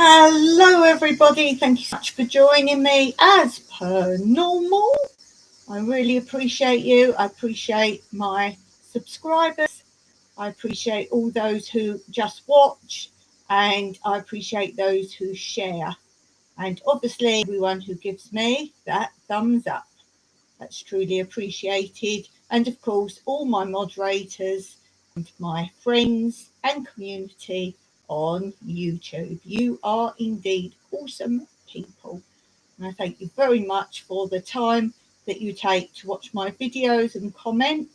Hello everybody, thank you so much for joining me as per normal. I really appreciate you. I appreciate my subscribers. I appreciate all those who just watch, and I appreciate those who share, and obviously everyone who gives me that thumbs up. That's truly appreciated. And of course all my moderators and my friends and community on YouTube. You are indeed awesome people. And I thank you very much for the time that you take to watch my videos and comment.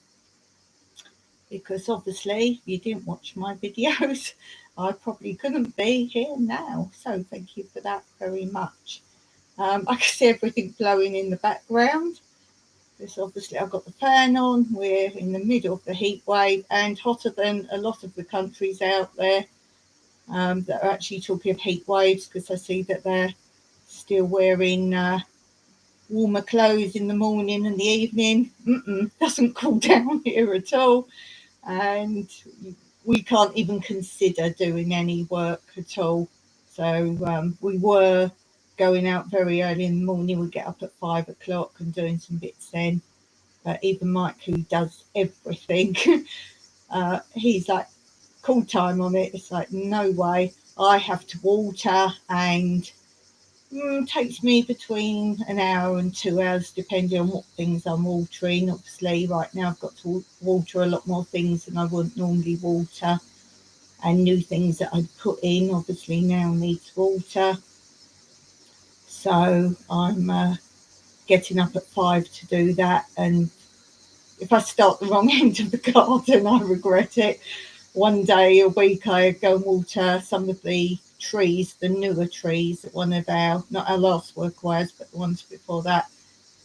Because obviously, if you didn't watch my videos, I probably couldn't be here now. So thank you for that very much. I can see everything blowing in the background. This obviously I've got the fan on. We're in the middle of the heat wave and hotter than a lot of the countries out there. That are actually talking of heat waves, because I see that they're still wearing warmer clothes in the morning and the evening. Doesn't cool down here at all, and we can't even consider doing any work at all. So we were going out very early in the morning. We get up at 5 o'clock and doing some bits then. But even Mike, who does everything, he's like, call time on it. It's like, no way. I have to water, and takes me between an hour and 2 hours depending on what things I'm watering. Obviously right now I've got to water a lot more things than I would normally water, and new things that I'd put in obviously now needs water. So I'm getting up at 5 to do that, and if I start the wrong end of the garden I regret it. One day a week I go and water some of the trees, the newer trees, one of our, not our last WORKAWAYs, but the ones before that.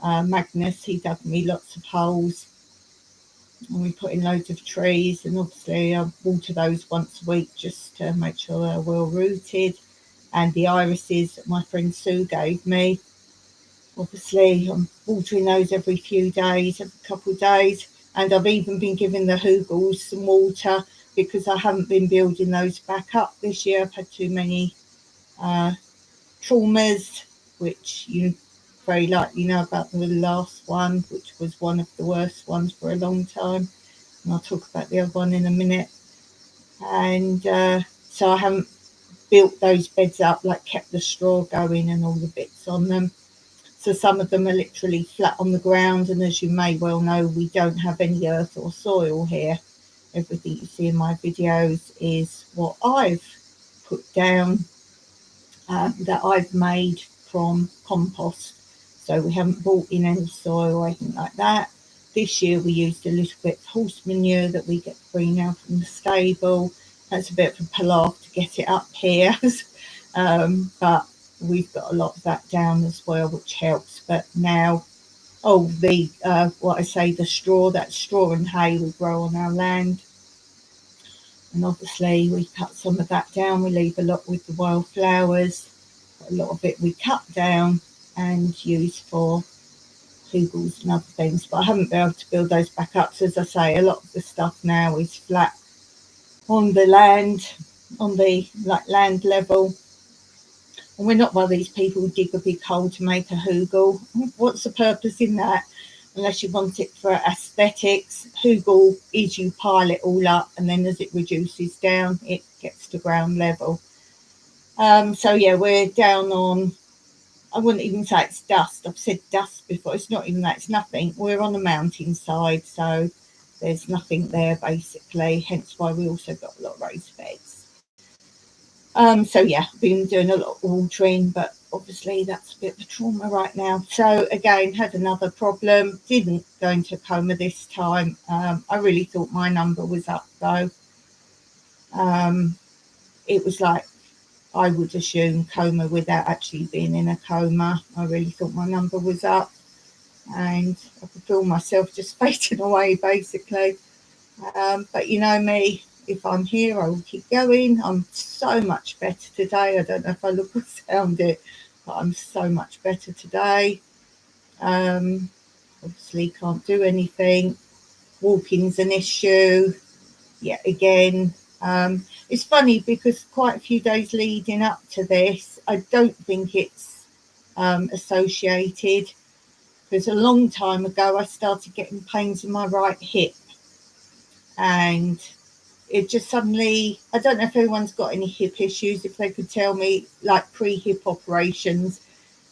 Magnus, he dug me lots of holes and we put in loads of trees, and obviously I water those once a week just to make sure they're well rooted. And the irises that my friend Sue gave me, obviously I'm watering those every few days, every couple of days. And I've even been giving the hugels some water, because I haven't been building those back up this year. I've had too many traumas, which you very likely know about the last one, which was one of the worst ones for a long time. And I'll talk about the other one in a minute. And so I haven't built those beds up, like kept the straw going and all the bits on them. So some of them are literally flat on the ground. And as you may well know, we don't have any earth or soil here. Everything you see in my videos is what I've put down, that I've made from compost. So we haven't bought in any soil or anything like that. This year we used a little bit of horse manure that we get free now from the stable. That's a bit of a palaver to get it up here, but we've got a lot of that down as well, which helps. But now, the straw, that straw and hay we grow on our land. And obviously we cut some of that down. We leave a lot with the wildflowers. A lot of it we cut down and use for hugels and other things. But I haven't been able to build those back up. So as I say, a lot of the stuff now is flat on the land, on the land level. And we're not one of these people who dig a big hole to make a hugel. What's the purpose in that? Unless you want it for aesthetics. Hugel is you pile it all up, and then as it reduces down, it gets to ground level. So yeah, we're down on, I wouldn't even say it's dust. I've said dust before. It's not even that. It's nothing. We're on a mountainside, so there's nothing there basically. Hence why we also got a lot of raised beds. So yeah, been doing a lot of watering, but obviously that's a bit of a trauma right now. So again, had another problem. Didn't go into a coma this time. I really thought my number was up though. It was like, I would assume coma without actually being in a coma. I really thought my number was up, and I could feel myself just fading away basically. But you know me, if I'm here, I will keep going. I'm so much better today. I don't know if I look or sound it, but I'm so much better today. Obviously can't do anything. Walking's an issue. Yeah, again. it's funny because quite a few days leading up to this, I don't think it's associated, because a long time ago I started getting pains in my right hip, and it just suddenly, I don't know if everyone's got any hip issues, if they could tell me, like pre-hip operations.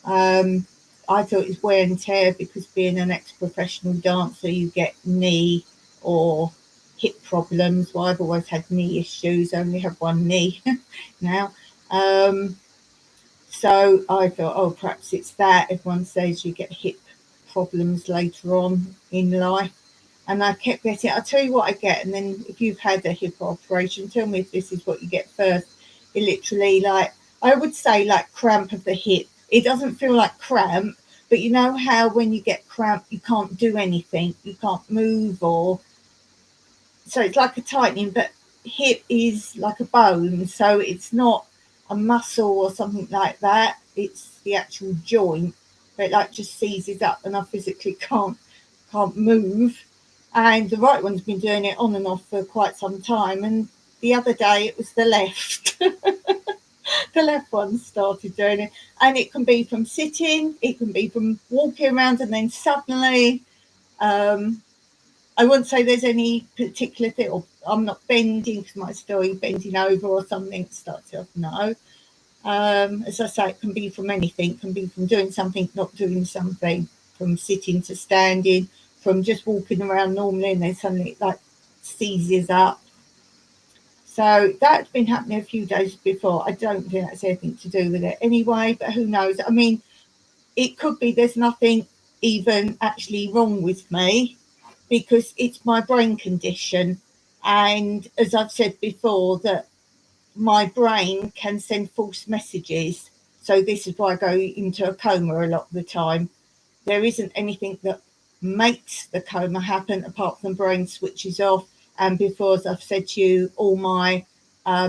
I thought it was wear and tear, because being an ex-professional dancer, you get knee or hip problems. Well, I've always had knee issues, I only have one knee now. So I thought, oh, perhaps it's that. Everyone says you get hip problems later on in life. And I kept getting, I'll tell you what I get. And then if you've had a hip operation, tell me if this is what you get first. It literally, like, I would say like cramp of the hip. It doesn't feel like cramp, but you know how when you get cramp, you can't do anything, you can't move, or so it's like a tightening, but hip is like a bone, so it's not a muscle or something like that. It's the actual joint, but it like just seizes up, and I physically can't move. And the right one's been doing it on and off for quite some time. And the other day it was the left. The left one started doing it, and it can be from sitting, it can be from walking around, and then suddenly. I wouldn't say there's any particular thing, or I'm not bending because my story bending over or something starts off. No. As I say, it can be from anything. It can be from doing something, not doing something, from sitting to standing, from just walking around normally and then suddenly it like seizes up. So that's been happening a few days before. I don't think that's anything to do with it anyway, but who knows? I mean, it could be there's nothing even actually wrong with me, because it's my brain condition. And as I've said before, that my brain can send false messages. So this is why I go into a coma a lot of the time. There isn't anything that makes the coma happen apart from brain switches off. And before, as I've said to you, all my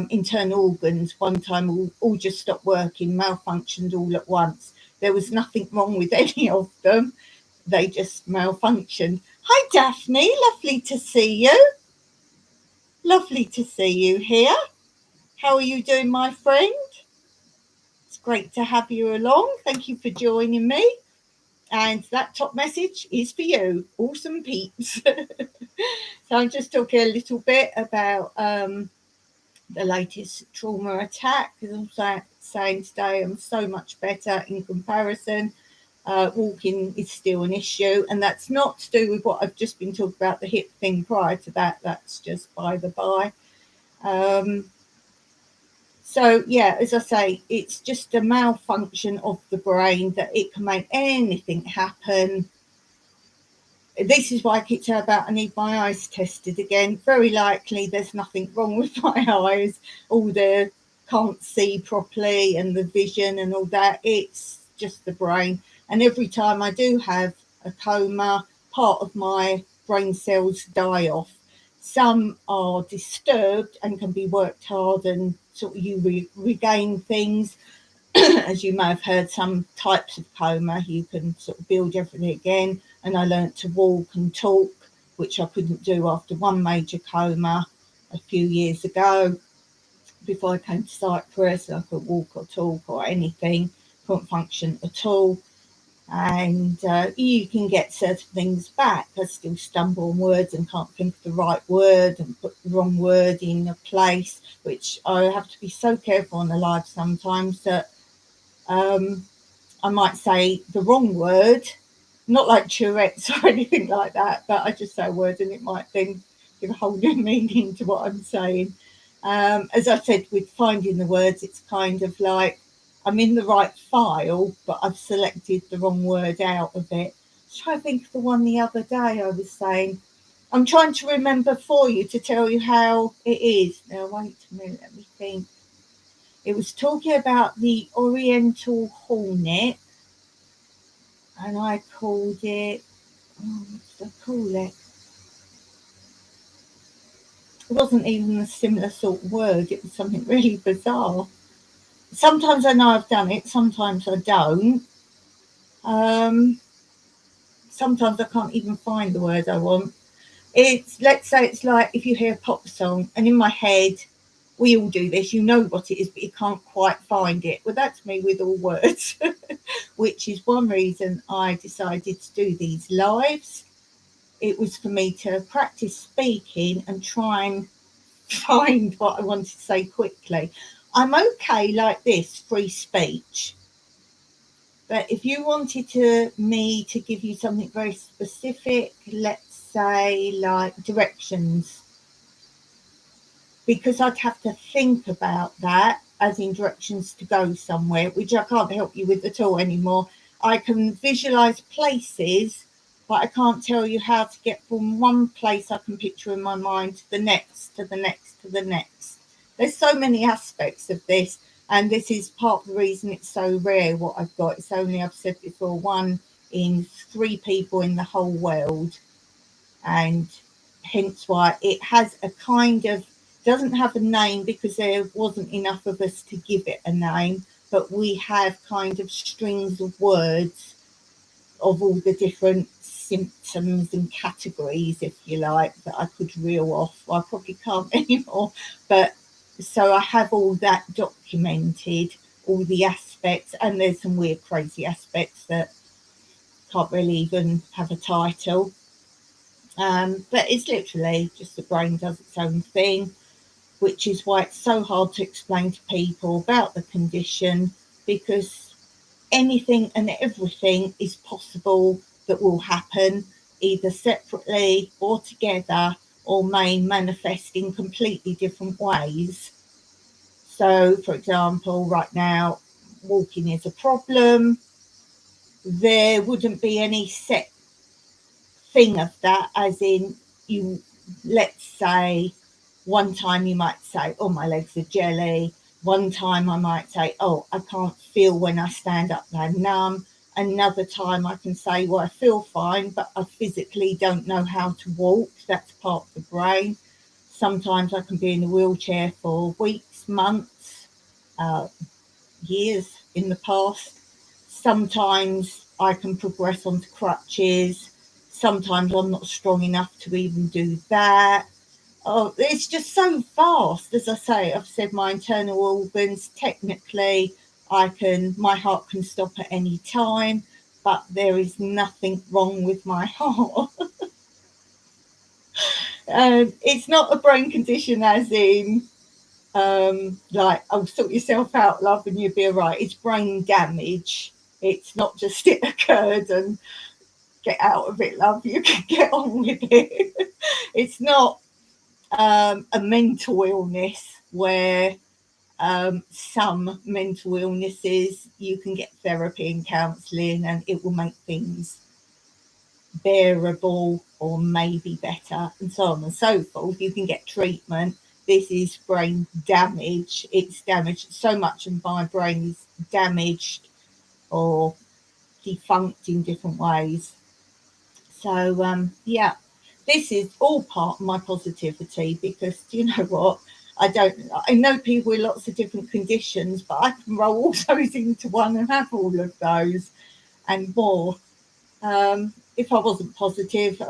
internal organs one time all just stopped working, malfunctioned all at once. There was nothing wrong with any of them. They just malfunctioned. Hi, Daphne. Lovely to see you. Lovely to see you here. How are you doing, my friend? It's great to have you along. Thank you for joining me. And that top message is for you, awesome peeps. So I'm just talking a little bit about the latest trauma attack, because I'm saying today I'm so much better in comparison. Walking is still an issue, and that's not to do with what I've just been talking about, the hip thing prior to that. That's just by the by. So, yeah, as I say, it's just a malfunction of the brain that it can make anything happen. This is why I keep saying about I need my eyes tested again. Very likely there's nothing wrong with my eyes. All the can't see properly and the vision and all that. It's just the brain. And every time I do have a coma, part of my brain cells die off. Some are disturbed and can be worked hard, and sort of you regain things. As you may have heard, some types of coma, you can sort of build everything again. And I learnt to walk and talk, which I couldn't do after one major coma a few years ago. Before I came to Cyprus, I could walk or talk or anything, couldn't function at all. And you can get certain things back. I still stumble on words and can't think of the right word and put the wrong word in a place, which I have to be so careful on the live sometimes that I might say the wrong word, not like Tourette's or anything like that, but I just say a word and it might then give a whole new meaning to what I'm saying. As I said, with finding the words, it's kind of like I'm in the right file, but I've selected the wrong word out of it. Try to think of the one the other day I was saying. I'm trying to remember for you to tell you how it is. Now, wait a minute, let me think. It was talking about the Oriental hornet, and I called it, what did I call it? It wasn't even a similar sort of word. It was something really bizarre. Sometimes I know I've done it, sometimes I don't. Sometimes I can't even find the word I want. Let's say it's like if you hear a pop song, and in my head, we all do this, you know what it is, but you can't quite find it. Well, that's me with all words, which is one reason I decided to do these lives. It was for me to practice speaking and try and find what I wanted to say quickly. I'm okay like this, free speech. But if you wanted me to give you something very specific, let's say like directions, because I'd have to think about that as in directions to go somewhere, which I can't help you with at all anymore. I can visualize places, but I can't tell you how to get from one place I can picture in my mind to the next, to the next, to the next. There's so many aspects of this, and this is part of the reason it's so rare what I've got. It's only, I've said before, 1 in 3 people in the whole world, and hence why it has a kind of, doesn't have a name because there wasn't enough of us to give it a name, but we have kind of strings of words of all the different symptoms and categories, if you like, that I could reel off. I probably can't anymore, but so I have all that documented, all the aspects, and there's some weird crazy aspects that can't really even have a title. But it's literally just the brain does its own thing, which is why it's so hard to explain to people about the condition, because anything and everything is possible that will happen either separately or together, or may manifest in completely different ways. So, for example, right now, walking is a problem. There wouldn't be any set thing of that, as in, you, let's say, one time you might say, oh, my legs are jelly. One time I might say, oh, I can't feel when I stand up, they're numb. Another time I can say, well, I feel fine, but I physically don't know how to walk. That's part of the brain. Sometimes I can be in a wheelchair for weeks, months, years in the past. Sometimes I can progress onto crutches. Sometimes I'm not strong enough to even do that. Oh, it's just so vast. As I say, I've said my internal organs, technically, my heart can stop at any time, but there is nothing wrong with my heart. It's not a brain condition as in, like, oh, sort yourself out, love, and you'll be all right. It's brain damage. It's not just it occurred and get out of it, love. You can get on with it. It's not a mental illness where some mental illnesses you can get therapy and counselling and it will make things bearable or maybe better, and so on and so forth. You can get treatment. This is brain damage. It's damaged so much, and my brain is damaged or defunct in different ways. So yeah, this is all part of my positivity, because do you know what? I know people with lots of different conditions, but I can roll all those into one and have all of those and more. If I wasn't positive,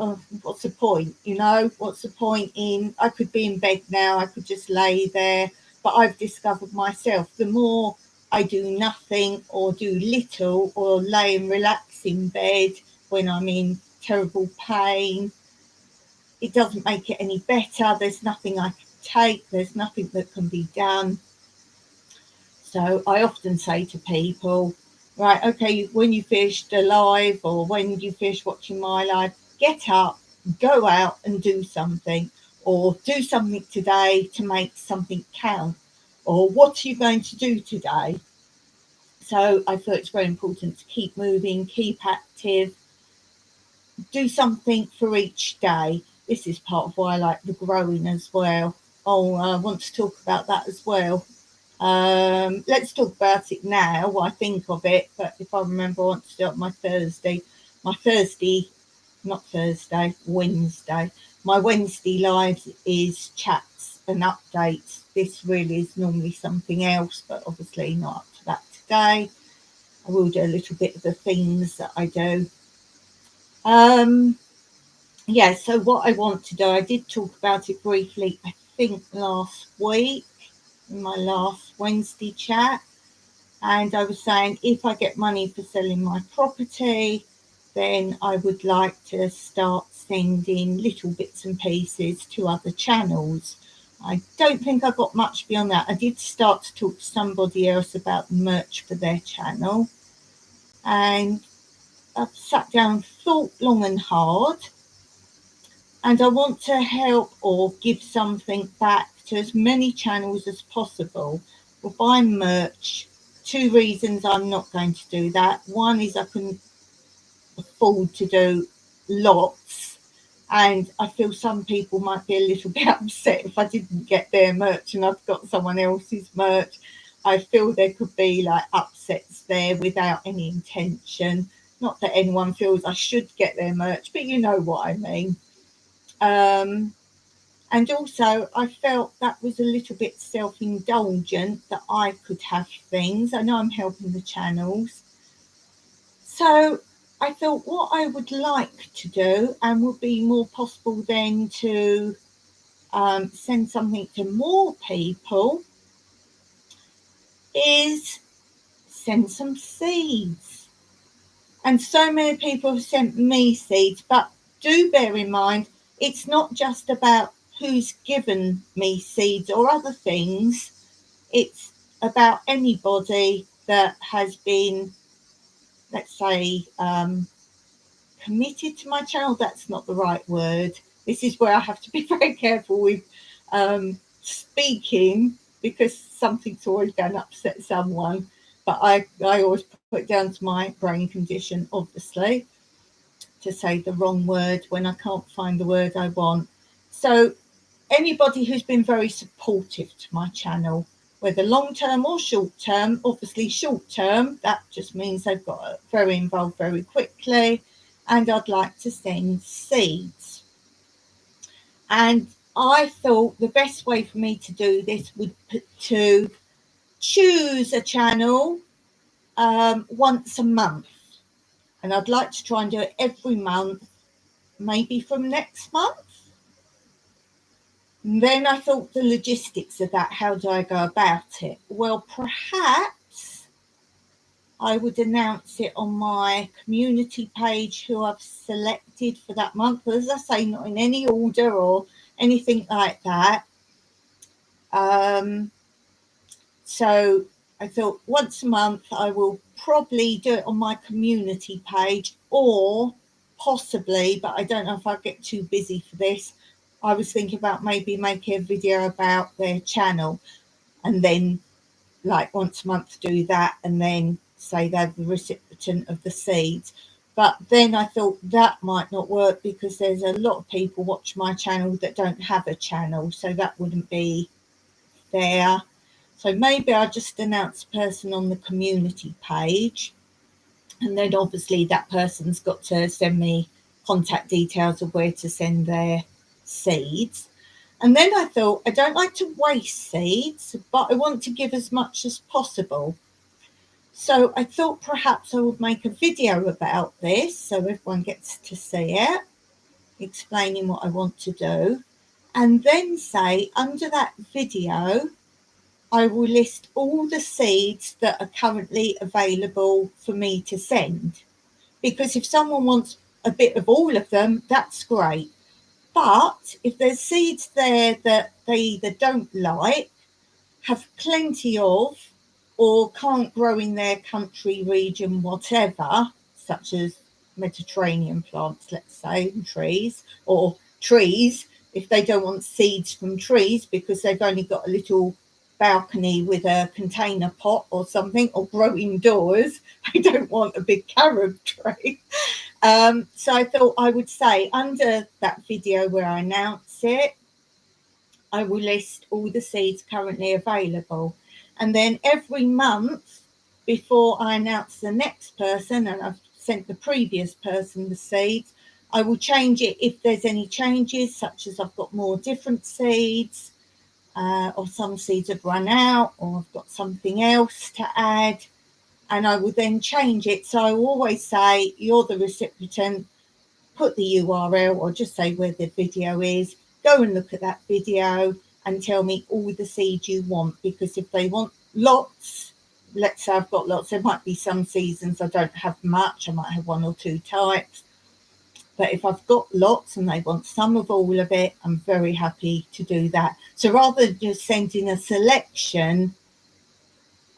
what's the point? You know, what's the point in, I could be in bed now, I could just lay there, but I've discovered myself, the more I do nothing or do little or lay and relax in bed when I'm in terrible pain, it doesn't make it any better. There's nothing I can take, there's nothing that can be done. So I often say to people, right, okay, when you finished a live or when you finish watching my live, get up, go out and do something, or do something today to make something count, or what are you going to do today? So I thought it's very important to keep moving, keep active, do something for each day. This is part of why I like the growing as well. Oh, I want to talk about that as well. Let's talk about it now while I think of it. But if I remember, I want to do it my Thursday. Wednesday. My Wednesday lives is chats and updates. This really is normally something else, but obviously not up to that today. I will do a little bit of the things that I do. So what I want to do, I did talk about it briefly, I think last week. in my last Wednesday chat, and I was saying if I get money for selling my property, then I would like to start sending little bits and pieces to other channels. I don't think I got much beyond that. I did start to talk to somebody else about merch for their channel, and I've sat down, thought long and hard, and I want to help or give something back to as many channels as possible. We'll buy merch. 2 reasons I'm not going to do that. One is I can afford to do lots, and I feel some people might be a little bit upset if I didn't get their merch and I've got someone else's merch. I feel there could be like upsets there without any intention. Not that anyone feels I should get their merch, but you know what I mean. And also, I felt that was a little bit self-indulgent, that I could have things. I know I'm helping the channels. So I thought what I would like to do, and would be more possible then to send something to more people, is send some seeds. And so many people have sent me seeds, but do bear in mind, it's not just about who's given me seeds or other things. It's about anybody that has been, let's say, committed to my channel. That's not the right word. This is where I have to be very careful with speaking, because something's always going to upset someone. But I always put it down to my brain condition, obviously, to say the wrong word when I can't find the word I want. So anybody who's been very supportive to my channel, whether long term or short term, obviously short term, that just means they've got very involved very quickly, and I'd like to send seeds. And I thought the best way for me to do this would be to choose a channel once a month. And I'd like to try and do it every month, maybe from next month. And then I thought the logistics of that, how do I go about it? Well, perhaps I would announce it on my community page who I've selected for that month. As I say, not in any order or anything like that. So I thought once a month I will probably do it on my community page, or possibly, but I don't know if I'll get too busy for this, I was thinking about maybe making a video about their channel, and then like once a month do that, and then say they're the recipient of the seeds. But then I thought that might not work, because there's a lot of people watch my channel that don't have a channel, so that wouldn't be fair. So maybe I'll just announce a person on the community page, and then obviously that person's got to send me contact details of where to send their seeds. And then I thought, I don't like to waste seeds, but I want to give as much as possible. So I thought perhaps I would make a video about this so everyone gets to see it, explaining what I want to do, and then say under that video, I will list all the seeds that are currently available for me to send. Because if someone wants a bit of all of them, that's great. But if there's seeds there that they either don't like, have plenty of, or can't grow in their country, region, whatever, such as Mediterranean plants, let's say, and trees, or trees, if they don't want seeds from trees because they've only got a little balcony with a container pot or something, or grow indoors, they don't want a big carob tree. So I thought I would say under that video where I announce it, I will list all the seeds currently available. And then every month before I announce the next person, and I've sent the previous person the seeds, I will change it if there's any changes, such as I've got more different seeds, or some seeds have run out, or I've got something else to add. And I will then change it. So I will always say, you're the recipient, put the URL, or just say where the video is, go and look at that video, and tell me all the seeds you want, because if they want lots, let's say I've got lots, there might be some seasons I don't have much, I might have 1 or 2 types. But if I've got lots and they want some of all of it, I'm very happy to do that. So rather than just sending a selection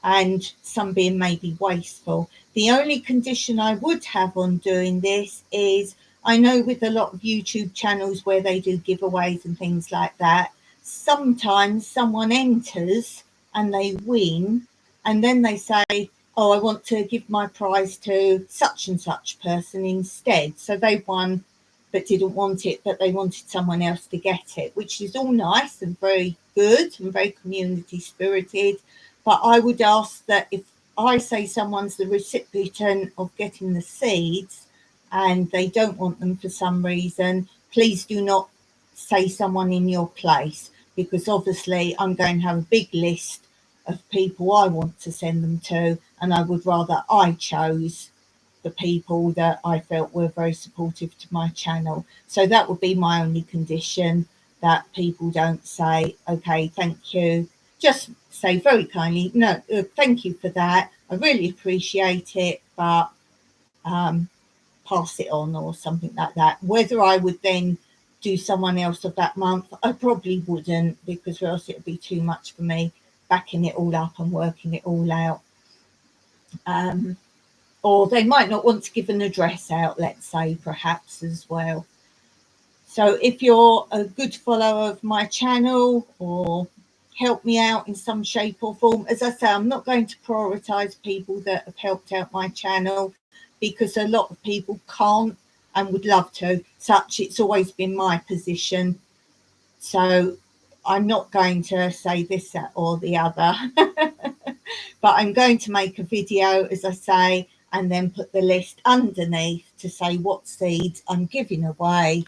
and some being maybe wasteful, the only condition I would have on doing this is, I know with a lot of YouTube channels where they do giveaways and things like that, sometimes someone enters and they win, and then they say, oh, I want to give my prize to such and such person instead. So they won but didn't want it, but they wanted someone else to get it, which is all nice and very good and very community spirited. But I would ask that if I say someone's the recipient of getting the seeds and they don't want them for some reason, please do not say someone in your place, because obviously I'm going to have a big list of people I want to send them to, and I would rather I chose the people that I felt were very supportive to my channel. So that would be my only condition, that people don't say, okay, thank you. Just say very kindly, no, thank you for that. I really appreciate it, but pass it on or something like that. Whether I would then do someone else of that month, I probably wouldn't, because or else it would be too much for me, backing it all up and working it all out. Or they might not want to give an address out, let's say, perhaps as well. So if you're a good follower of my channel or help me out in some shape or form, as I say, I'm not going to prioritise people that have helped out my channel, because a lot of people can't and would love to. Such, it's always been my position. So I'm not going to say this, that or the other. But I'm going to make a video, as I say, and then put the list underneath to say what seeds I'm giving away.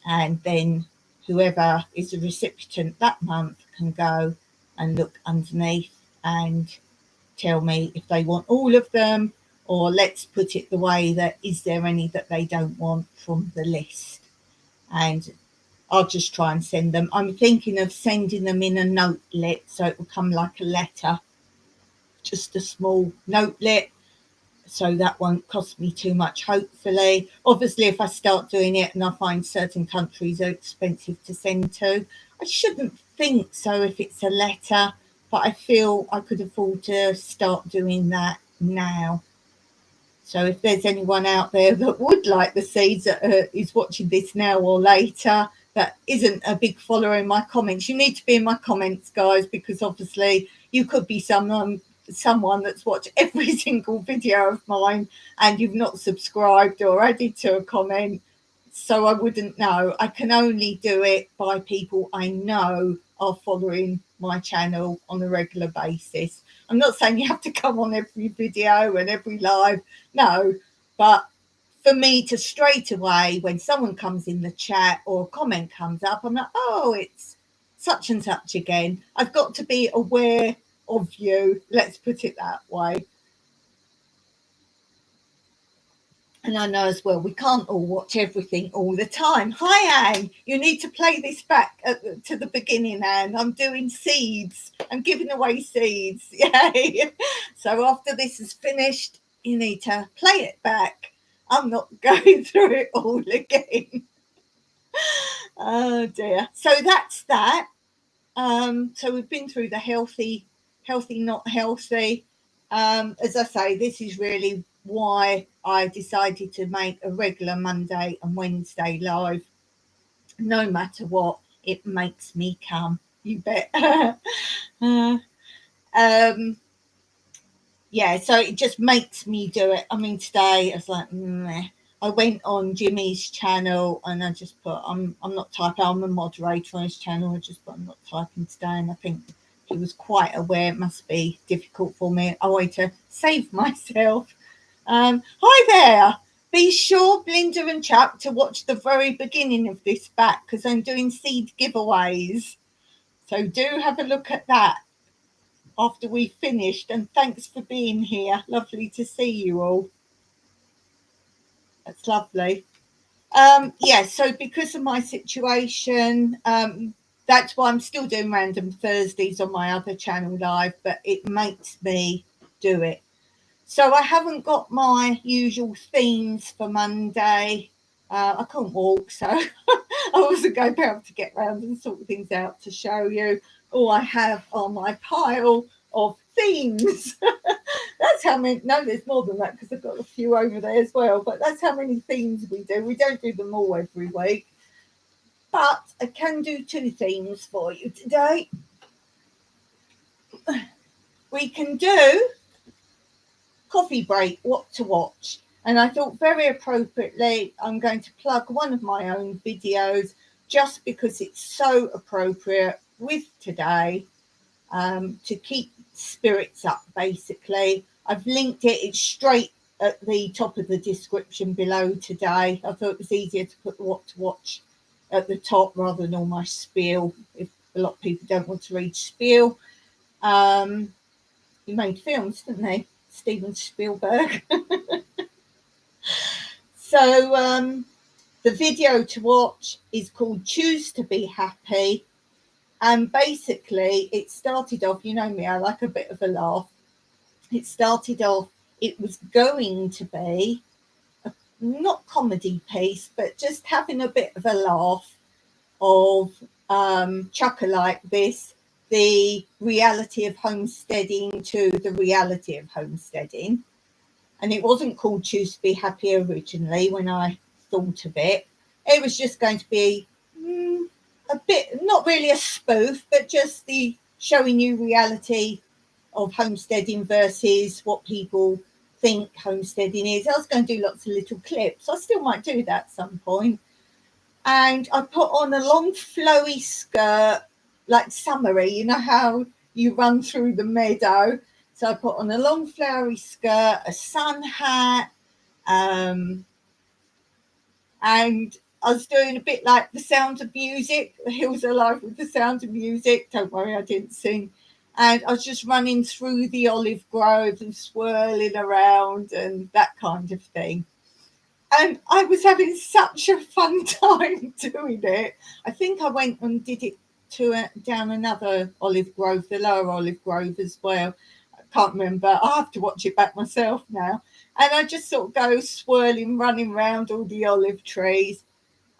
And then whoever is the recipient that month can go and look underneath and tell me if they want all of them, or let's put it the way that, is there any that they don't want from the list? And I'll just try and send them. I'm thinking of sending them in a notelet, so it will come like a letter, just a small notelet, so that won't cost me too much, hopefully. Obviously, if I start doing it and I find certain countries are expensive to send to, I shouldn't think so if it's a letter, but I feel I could afford to start doing that now. So if there's anyone out there that would like the seeds, that is watching this now or later, that isn't a big follower in my comments, you need to be in my comments, guys, because obviously you could be someone that's watched every single video of mine and you've not subscribed or added to a comment. So I wouldn't know. I can only do it by people I know are following my channel on a regular basis. I'm not saying you have to come on every video and every live, no, but for me to straight away, when someone comes in the chat or a comment comes up, I'm like, oh, it's such and such again. I've got to be aware of you, let's put it that way. And I know as well, we can't all watch everything all the time. Hi, Anne. You need to play this back to the beginning, Anne. I'm doing seeds. I'm giving away seeds. Yay. So after this is finished, you need to play it back. I'm not going through it all again. Oh, dear. So that's that. So we've been through the healthy, not healthy. As I say, this is really why I decided to make a regular Monday and Wednesday live. No matter what, it makes me come. You bet. Yeah, so it just makes me do it. I mean, today I was like, meh. I went on Jimmy's channel and I just put, I'm not typing. I'm a moderator on his channel. I just put, I'm not typing today, and I think he was quite aware it must be difficult for me. I wanted to save myself. Hi there. Be sure, Belinda and Chuck, to watch the very beginning of this back, because I'm doing seed giveaways. So do have a look at that after we finished, and thanks for being here. Lovely to see you all. That's lovely. Yeah, so because of my situation, that's why I'm still doing random Thursdays on my other channel live, but it makes me do it. So I haven't got my usual themes for Monday. I couldn't walk, so I wasn't going to be able to get round and sort things out to show you. All I have on my pile of themes. That's how many. No, there's more than that because I've got a few over there as well. But that's how many themes we do. We don't do them all every week. But I can do 2 themes for you today. We can do coffee break, what to watch. And I thought very appropriately, I'm going to plug one of my own videos just because it's so appropriate with today, to keep spirits up, basically. I've linked it. It's straight at the top of the description below today. I thought it was easier to put what to watch at the top rather than all my spiel, if a lot of people don't want to read spiel. He made films, didn't he? Steven Spielberg. So the video to watch is called Choose to Be Happy. And basically it started off, you know me, I like a bit of a laugh. It started off, it was going to be a not comedy piece, but just having a bit of a laugh of chucker like this, the reality of homesteading to the reality of homesteading. And it wasn't called Choose to Be Happy originally when I thought of it. It was just going to be a bit, not really a spoof, but just the showing you reality of homesteading versus what people think homesteading is. I was going to do lots of little clips. I still might do that at some point. And I put on a long flowy skirt, like summery. You know how you run through the meadow? So I put on a long flowery skirt, a sun hat, and I was doing a bit like The Sound of Music. The Hills Are Alive with The Sound of Music. Don't worry, I didn't sing. And I was just running through the olive grove and swirling around and that kind of thing. And I was having such a fun time doing it. I think I went and did it down another olive grove, the lower olive grove as well. I can't remember. I'll have to watch it back myself now. And I just sort of go swirling, running around all the olive trees.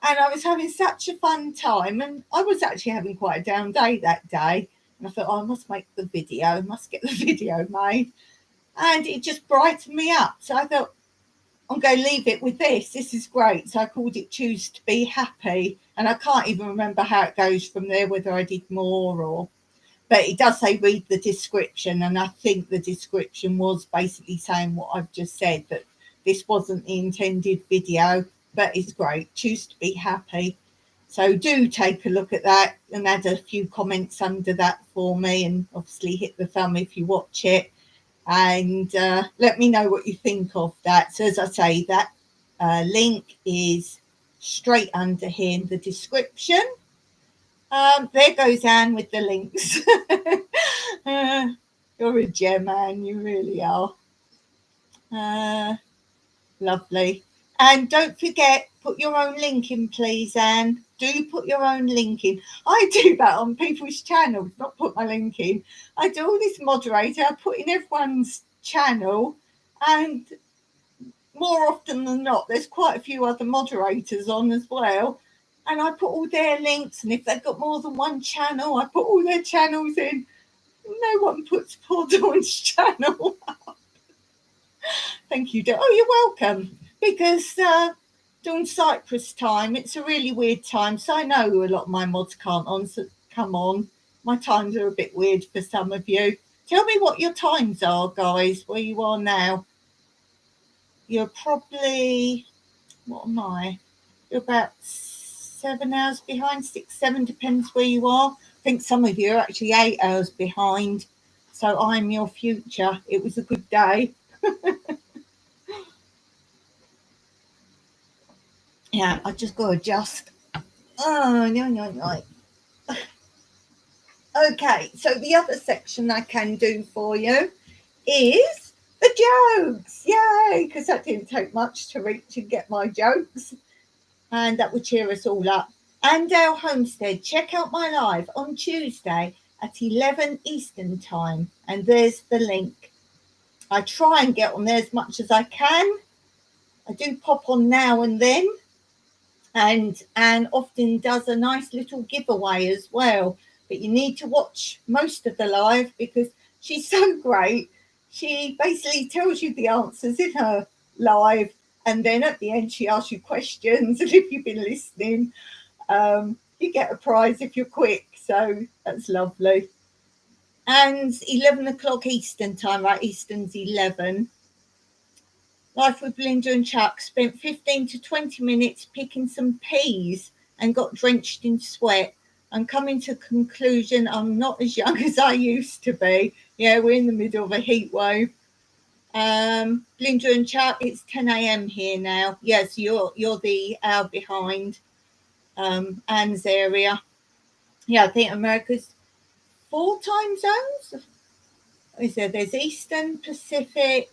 And I was having such a fun time. And I was actually having quite a down day that day. And I thought, I must make the video. I must get the video made. And it just brightened me up. So I thought, I'm going to leave it with this. This is great. So I called it Choose to Be Happy. And I can't even remember how it goes from there, whether I did more or... But it does say read the description. And I think the description was basically saying what I've just said, that this wasn't the intended video, but it's great. Choose to Be Happy. So do take a look at that and add a few comments under that for me. And obviously hit the thumb if you watch it. And let me know what you think of that. So as I say, that link is straight under here in the description. There goes Anne with the links. You're a gem, Anne, you really are. Lovely. And don't forget, put your own link in, please, Anne. Do put your own link in. I do that on people's channels, not put my link in. I do all this moderator, I put in everyone's channel, and more often than not, there's quite a few other moderators on as well. And I put all their links, and if they've got more than one channel, I put all their channels in. No one puts Poor Dawn's channel up. Thank you, Dawn. Oh, you're welcome. Because during Cyprus time, it's a really weird time. So I know a lot of my mods can't come on. My times are a bit weird for some of you. Tell me what your times are, guys, where you are now. You're probably, what am I? You're about 7 hours behind, 6, 7, depends where you are. I think some of you are actually 8 hours behind. So I'm your future. It was a good day. Yeah, I just got to adjust. Oh, no. Okay, so the other section I can do for you is the jokes. Yay, because that didn't take much to reach and get my jokes. And that would cheer us all up. Andale Homestead. Check out my live on Tuesday at 11 Eastern time, and there's the link. I try and get on there as much as I can. I do pop on now and then, and Anne often does a nice little giveaway as well. But you need to watch most of the live because she's so great. She basically tells you the answers in her live, and then at the end she asks you questions, and if you've been listening, you get a prize if you're quick. So that's lovely. And 11 o'clock Eastern time, right? Eastern's 11. Life with Belinda and Chuck. Spent 15 to 20 minutes picking some peas and got drenched in sweat. I'm coming to a conclusion I'm not as young as I used to be. Yeah, we're in the middle of a heat wave. Belinda and Chuck, it's 10 a.m. here now. Yes, you're the hour behind Anne's area. Yeah, I think America's 4 time zones. Is there? There's Eastern, Pacific.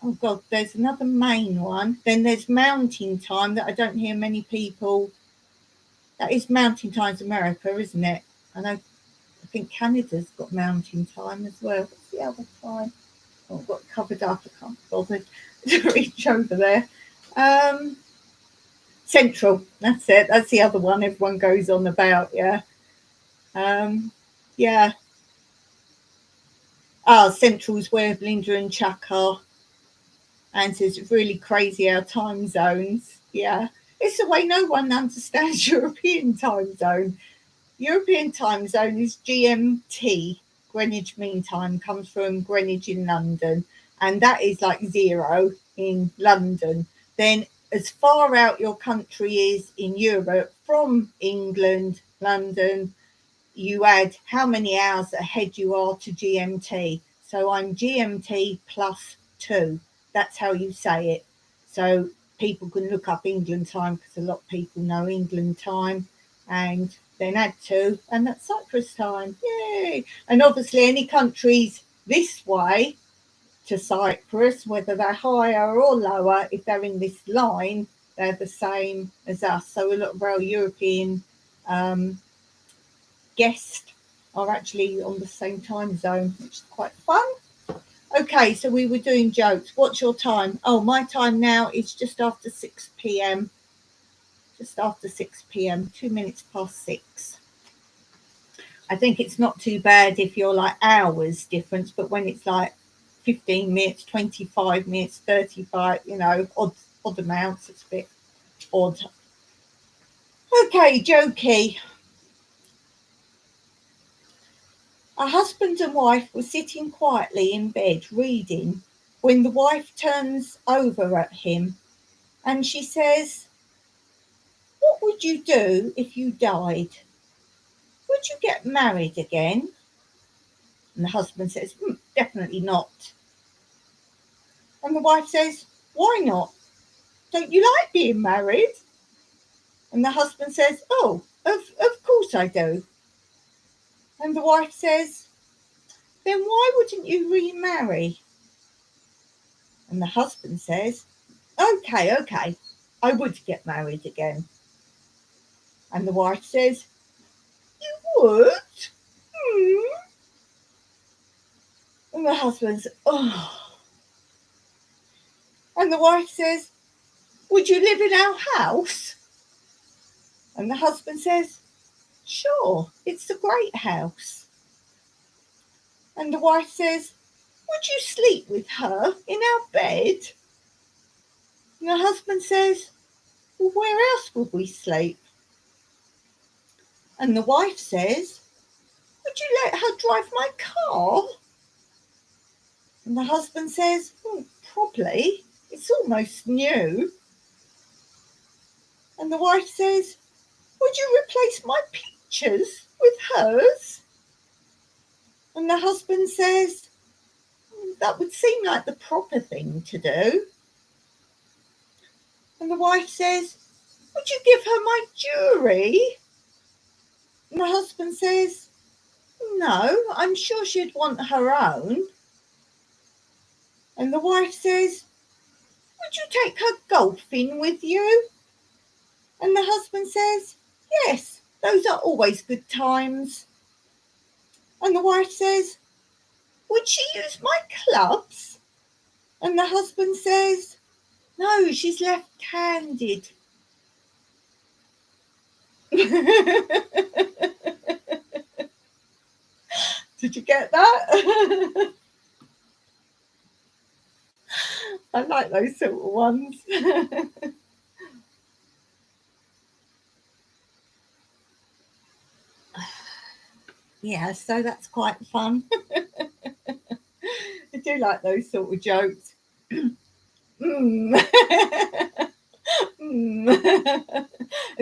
Oh God, there's another main one. Then there's Mountain Time that I don't hear many people. That is Mountain Time's America, isn't it? I think Canada's got Mountain Time as well. What's the other time? Oh, I've got it covered up. I can't bother to reach over there. Central. That's it. That's the other one everyone goes on about. Yeah. Yeah. Central's where Belinda and Chuck are. And says it's really crazy our time zones. Yeah, it's the way no one understands European time zone. European time zone is GMT, Greenwich Mean Time, comes from Greenwich in London, and that is like 0 in London. Then as far out your country is in Europe, from England, London, you add how many hours ahead you are to GMT. So I'm GMT plus 2. That's how you say it. So people can look up England time because a lot of people know England time, and then add 2, and that's Cyprus time. Yay! And obviously any countries this way to Cyprus, whether they're higher or lower, if they're in this line, they're the same as us. So a lot of our European guests are actually on the same time zone, which is quite fun. Okay, so we were doing jokes. What's your time? Oh, my time now is just after 6 p.m. Just after 6 p.m., 2 minutes past 6. I think it's not too bad if you're like hours difference, but when it's like 15 minutes, 25 minutes, 35, odd amounts, it's a bit odd. Okay, jokey. A husband and wife were sitting quietly in bed reading when the wife turns over at him and she says, "What would you do if you died? Would you get married again?" And the husband says, "Definitely not." And the wife says, "Why not? Don't you like being married?" And the husband says, "Oh, of course I do." And the wife says, "Then why wouldn't you remarry?" And the husband says, Okay, I would get married again." And the wife says, "You would?" And the husband's, "Oh." And the wife says, "Would you live in our house?" And the husband says, "Sure, it's a great house." And the wife says, "Would you sleep with her in our bed?" And the husband says, "Well, where else would we sleep?" And the wife says, "Would you let her drive my car?" And the husband says, "Probably. It's almost new." And the wife says, "Would you replace my pictures with hers?" And the husband says, "That would seem like the proper thing to do." And the wife says, "Would you give her my jewellery?" And the husband says, "No, I'm sure she'd want her own." And the wife says, "Would you take her golfing with you?" And the husband says, yes, those are always good times. And the wife says, would she use my clubs? And the husband says, no, she's left-handed. Did you get that? I like those sort of ones. Yeah, so that's quite fun. I do like those sort of jokes. I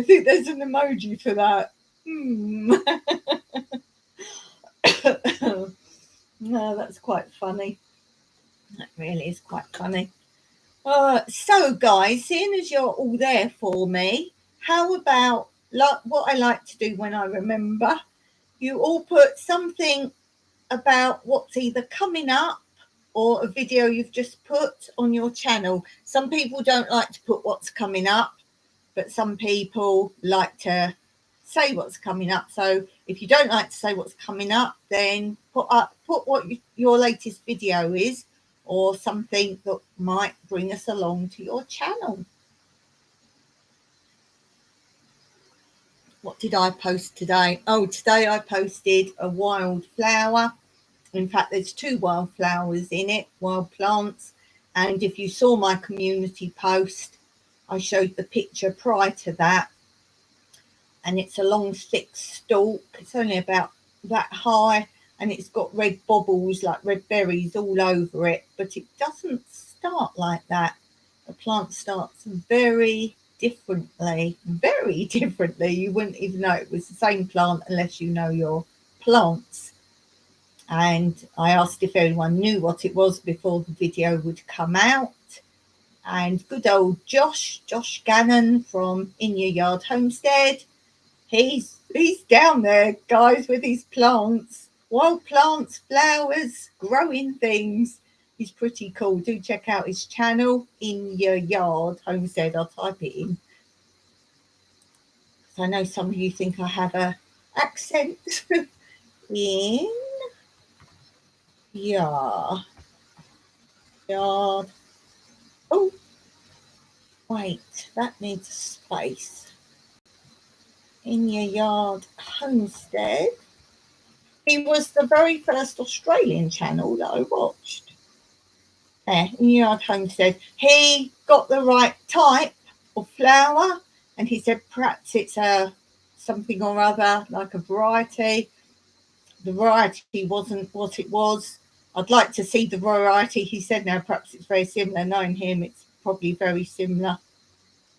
think there's an emoji for that. No, that's quite funny. That really is quite funny. So, guys, seeing as you're all there for me, how about what I like to do when I remember? You all put something about what's either coming up or a video you've just put on your channel. Some people don't like to put what's coming up, but some people like to say what's coming up. So if you don't like to say what's coming up, then put what your latest video is, or something that might bring us along to your channel. What did I post today? Oh, today I posted a wildflower. In fact, there's 2 wildflowers in it, wild plants. And if you saw my community post, I showed the picture prior to that. And it's a long, thick stalk. It's only about that high. And it's got red baubles, like red berries all over it. But it doesn't start like that. The plant starts very differently. Very differently. You wouldn't even know it was the same plant unless you know your plants. And I asked if anyone knew what it was before the video would come out. And good old Josh Gannon from In Your Yard Homestead, he's down there, guys, with his plants, wild plants, flowers, growing things. He's pretty cool. Do check out his channel, In Your Yard Homestead. I'll type it in. So I know some of you think I have a accent. In yard. Oh, wait, that needs a space. In Your Yard Homestead. He was the very first Australian channel that I watched. There, In Your Yard Homestead. He got the right type of flower, and he said perhaps it's a something or other, like a variety. The variety wasn't what it was. I'd like to see the variety. He said now perhaps it's very similar. Knowing him, it's probably very similar.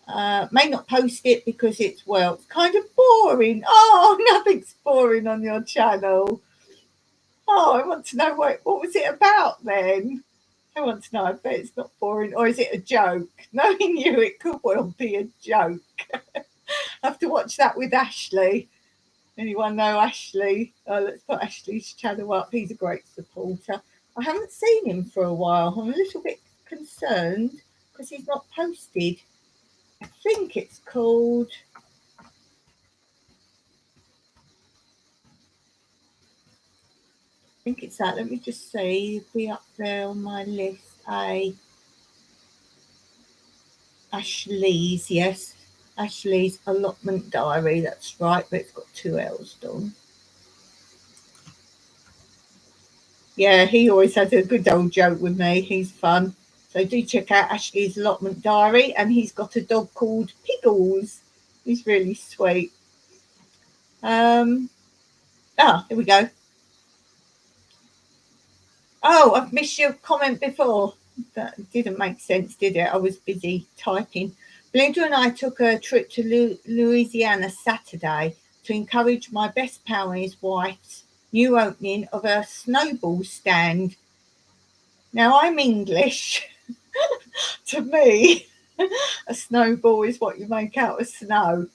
May not post it because it's kind of boring. Oh, nothing's boring on your channel. Oh, I want to know what was it about then? I want to know. I bet it's not boring. Or is it a joke? Knowing you, it could well be a joke. I have to watch that with Ashley. Anyone know Ashley? Let's put Ashley's channel up. He's a great supporter. I haven't seen him for a while. I'm a little bit concerned because he's not posted. I think it's called... I think it's that. Let me just see. It'll be up there on my list. Ashley's, yes. Ashley's allotment diary. That's right, but it's got 2 L's done. Yeah, he always has a good old joke with me. He's fun. So do check out Ashley's allotment diary. And he's got a dog called Piggles. He's really sweet. Here we go. Oh, I've missed your comment before. That didn't make sense, did it? I was busy typing. Belinda and I took a trip to Louisiana Saturday to encourage my best pal and his wife's new opening of a snowball stand. Now, I'm English. To me, a snowball is what you make out of snow.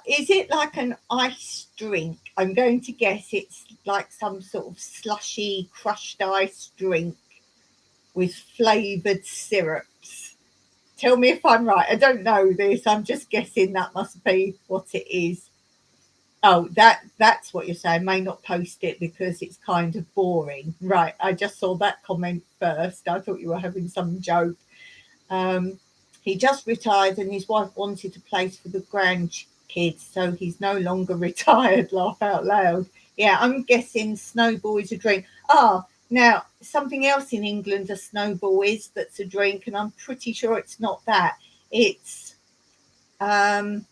Is it like an ice drink? I'm going to guess it's like some sort of slushy, crushed ice drink with flavoured syrups. Tell me if I'm right. I don't know this. I'm just guessing that must be what it is. Oh, that's what you're saying. May not post it because it's kind of boring. Right. I just saw that comment first. I thought you were having some joke. Um, he just retired and his wife wanted a place for the grandkids, so he's no longer retired. Laugh out loud. Yeah, I'm guessing snowball is a drink. Ah, now something else in England a snowball is that's a drink, and I'm pretty sure it's not that. It's um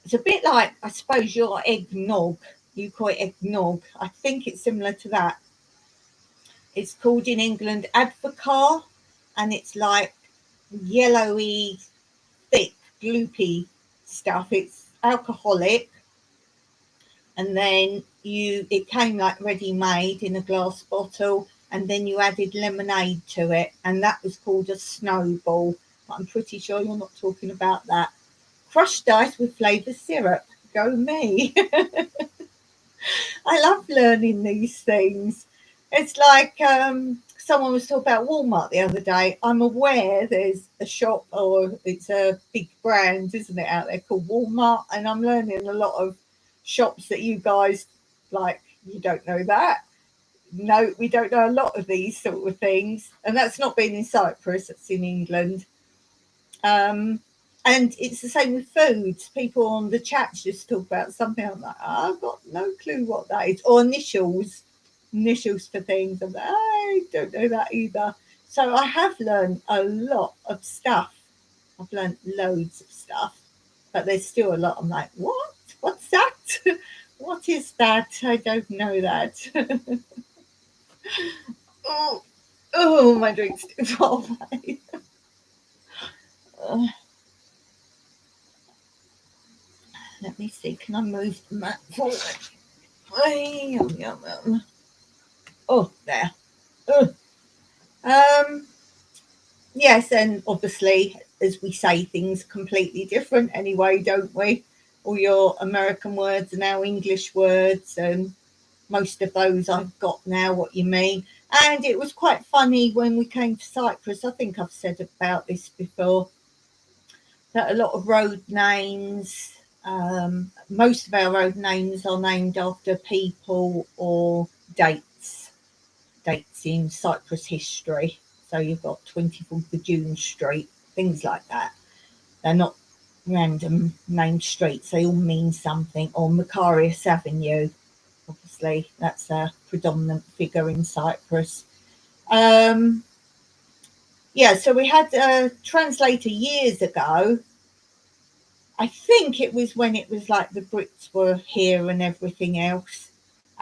it's a bit like, I suppose, your eggnog. You call it eggnog. I think it's similar to that. It's called in England advocaat, and it's like yellowy, thick, gloopy stuff. It's alcoholic, and then it came like ready made in a glass bottle, and then you added lemonade to it, and that was called a snowball. But I'm pretty sure you're not talking about that. Crushed ice with flavoured syrup. Go me. I love learning these things. It's like someone was talking about Walmart the other day. I'm aware there's a shop, or it's a big brand, isn't it, out there called Walmart, and I'm learning a lot of shops that you guys like. You don't know that. No, we don't know a lot of these sort of things, and that's not been in Cyprus. It's in England. Um, and it's the same with foods. People on the chat just talk about something. I'm like, I've got no clue what that is. Or initials for things. I'm like, I don't know that either. So I have learned a lot of stuff. I've learned loads of stuff, but there's still a lot. I'm like, what? What's that? What is that? I don't know that. Oh, oh, my drink's too far away. Let me see. Can I move the mat forward? Oh, there. Oh. Yes, and obviously, as we say things completely different anyway, don't we? All your American words are now English words, and most of those I've got now what you mean. And it was quite funny when we came to Cyprus. I think I've said about this before, that a lot of road names, most of our road names are named after people or dates in Cyprus history. So you've got 24th of June Street, things like that. They're not random named streets, they all mean something. Or Macarius Avenue, obviously, that's a predominant figure in Cyprus. Yeah, so we had a translator years ago. I think it was when it was like the Brits were here and everything else,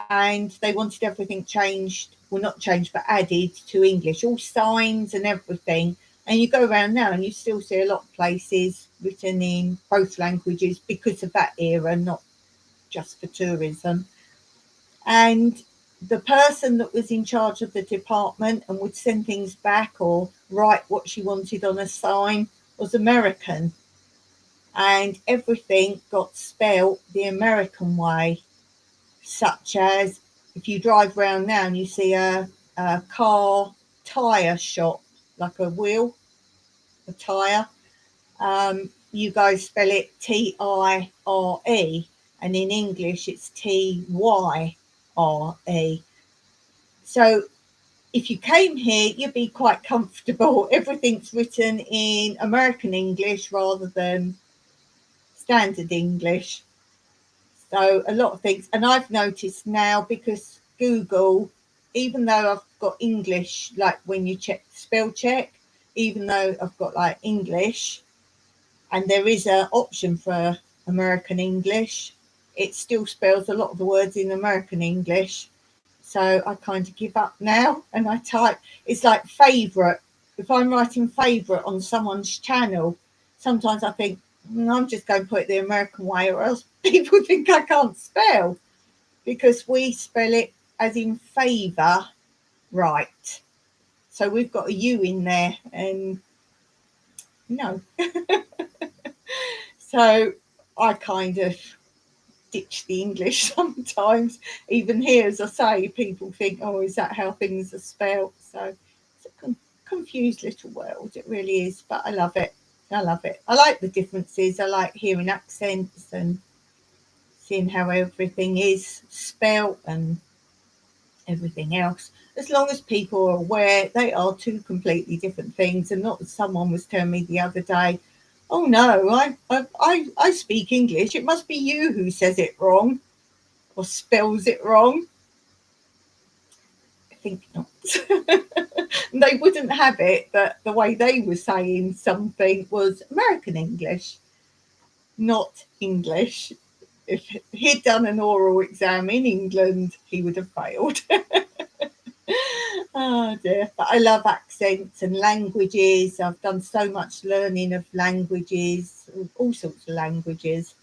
and they wanted everything changed, well, not changed, but added to English, all signs and everything. And you go around now and you still see a lot of places written in both languages because of that era, not just for tourism. And the person that was in charge of the department and would send things back or write what she wanted on a sign was American. And everything got spelt the American way, such as if you drive around now and you see a car tyre shop, like a wheel, a tyre, you guys spell it Tire, and in English it's Tyre. So if you came here, you'd be quite comfortable. Everything's written in American English rather than standard English. So a lot of things, and I've noticed now because Google, even though I've got English, like when you check spell check, even though I've got like English, and there is an option for American English, it still spells a lot of the words in American English. So I kind of give up now, and I type. It's like favourite. If I'm writing favourite on someone's channel, sometimes I think, I'm just going to put it the American way, or else people think I can't spell, because we spell it as in favour, right? So we've got a U in there, and no. So I kind of ditch the English sometimes. Even here, as I say, people think, oh, is that how things are spelt? So it's a confused little world. It really is, but I love it. I love it. I like the differences. I like hearing accents and seeing how everything is spelt and everything else. As long as people are aware they are two completely different things, and not as someone was telling me the other day, oh no, I speak English. It must be you who says it wrong or spells it wrong. I think not. They wouldn't have it that the way they were saying something was American English, not English. If he'd done an oral exam in England, he would have failed. Oh dear. But I love accents and languages. I've done so much learning of languages, all sorts of languages.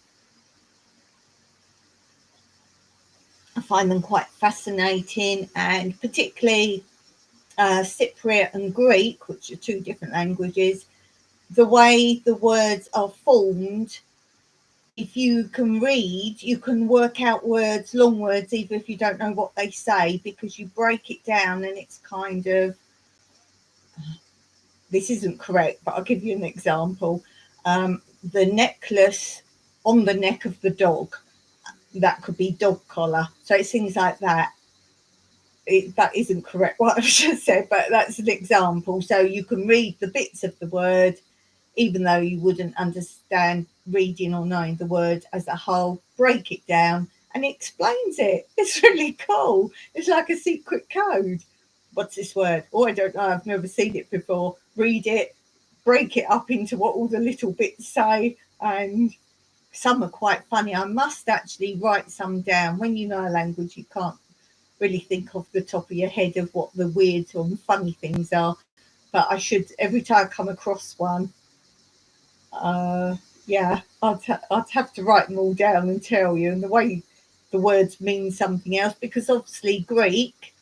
I find them quite fascinating, and particularly Cypriot and Greek, which are two different languages, the way the words are formed. If you can read, you can work out words, long words, even if you don't know what they say, because you break it down and it's kind of, this isn't correct, but I'll give you an example. The necklace on the neck of the dog, that could be dog collar. So it's things like that. That isn't correct what I've just said, but that's an example. So you can read the bits of the word, even though you wouldn't understand reading or knowing the word as a whole, break it down and it explains it. It's really cool. It's like a secret code. What's this word? Oh, I don't know. I've never seen it before. Read it, break it up into what all the little bits say, and some are quite funny. I must actually write some down. When you know a language, you can't really think off the top of your head of what the weird or funny things are. But I should, every time I come across one, yeah, I'd have to write them all down and tell you. And the way the words mean something else, because obviously Greek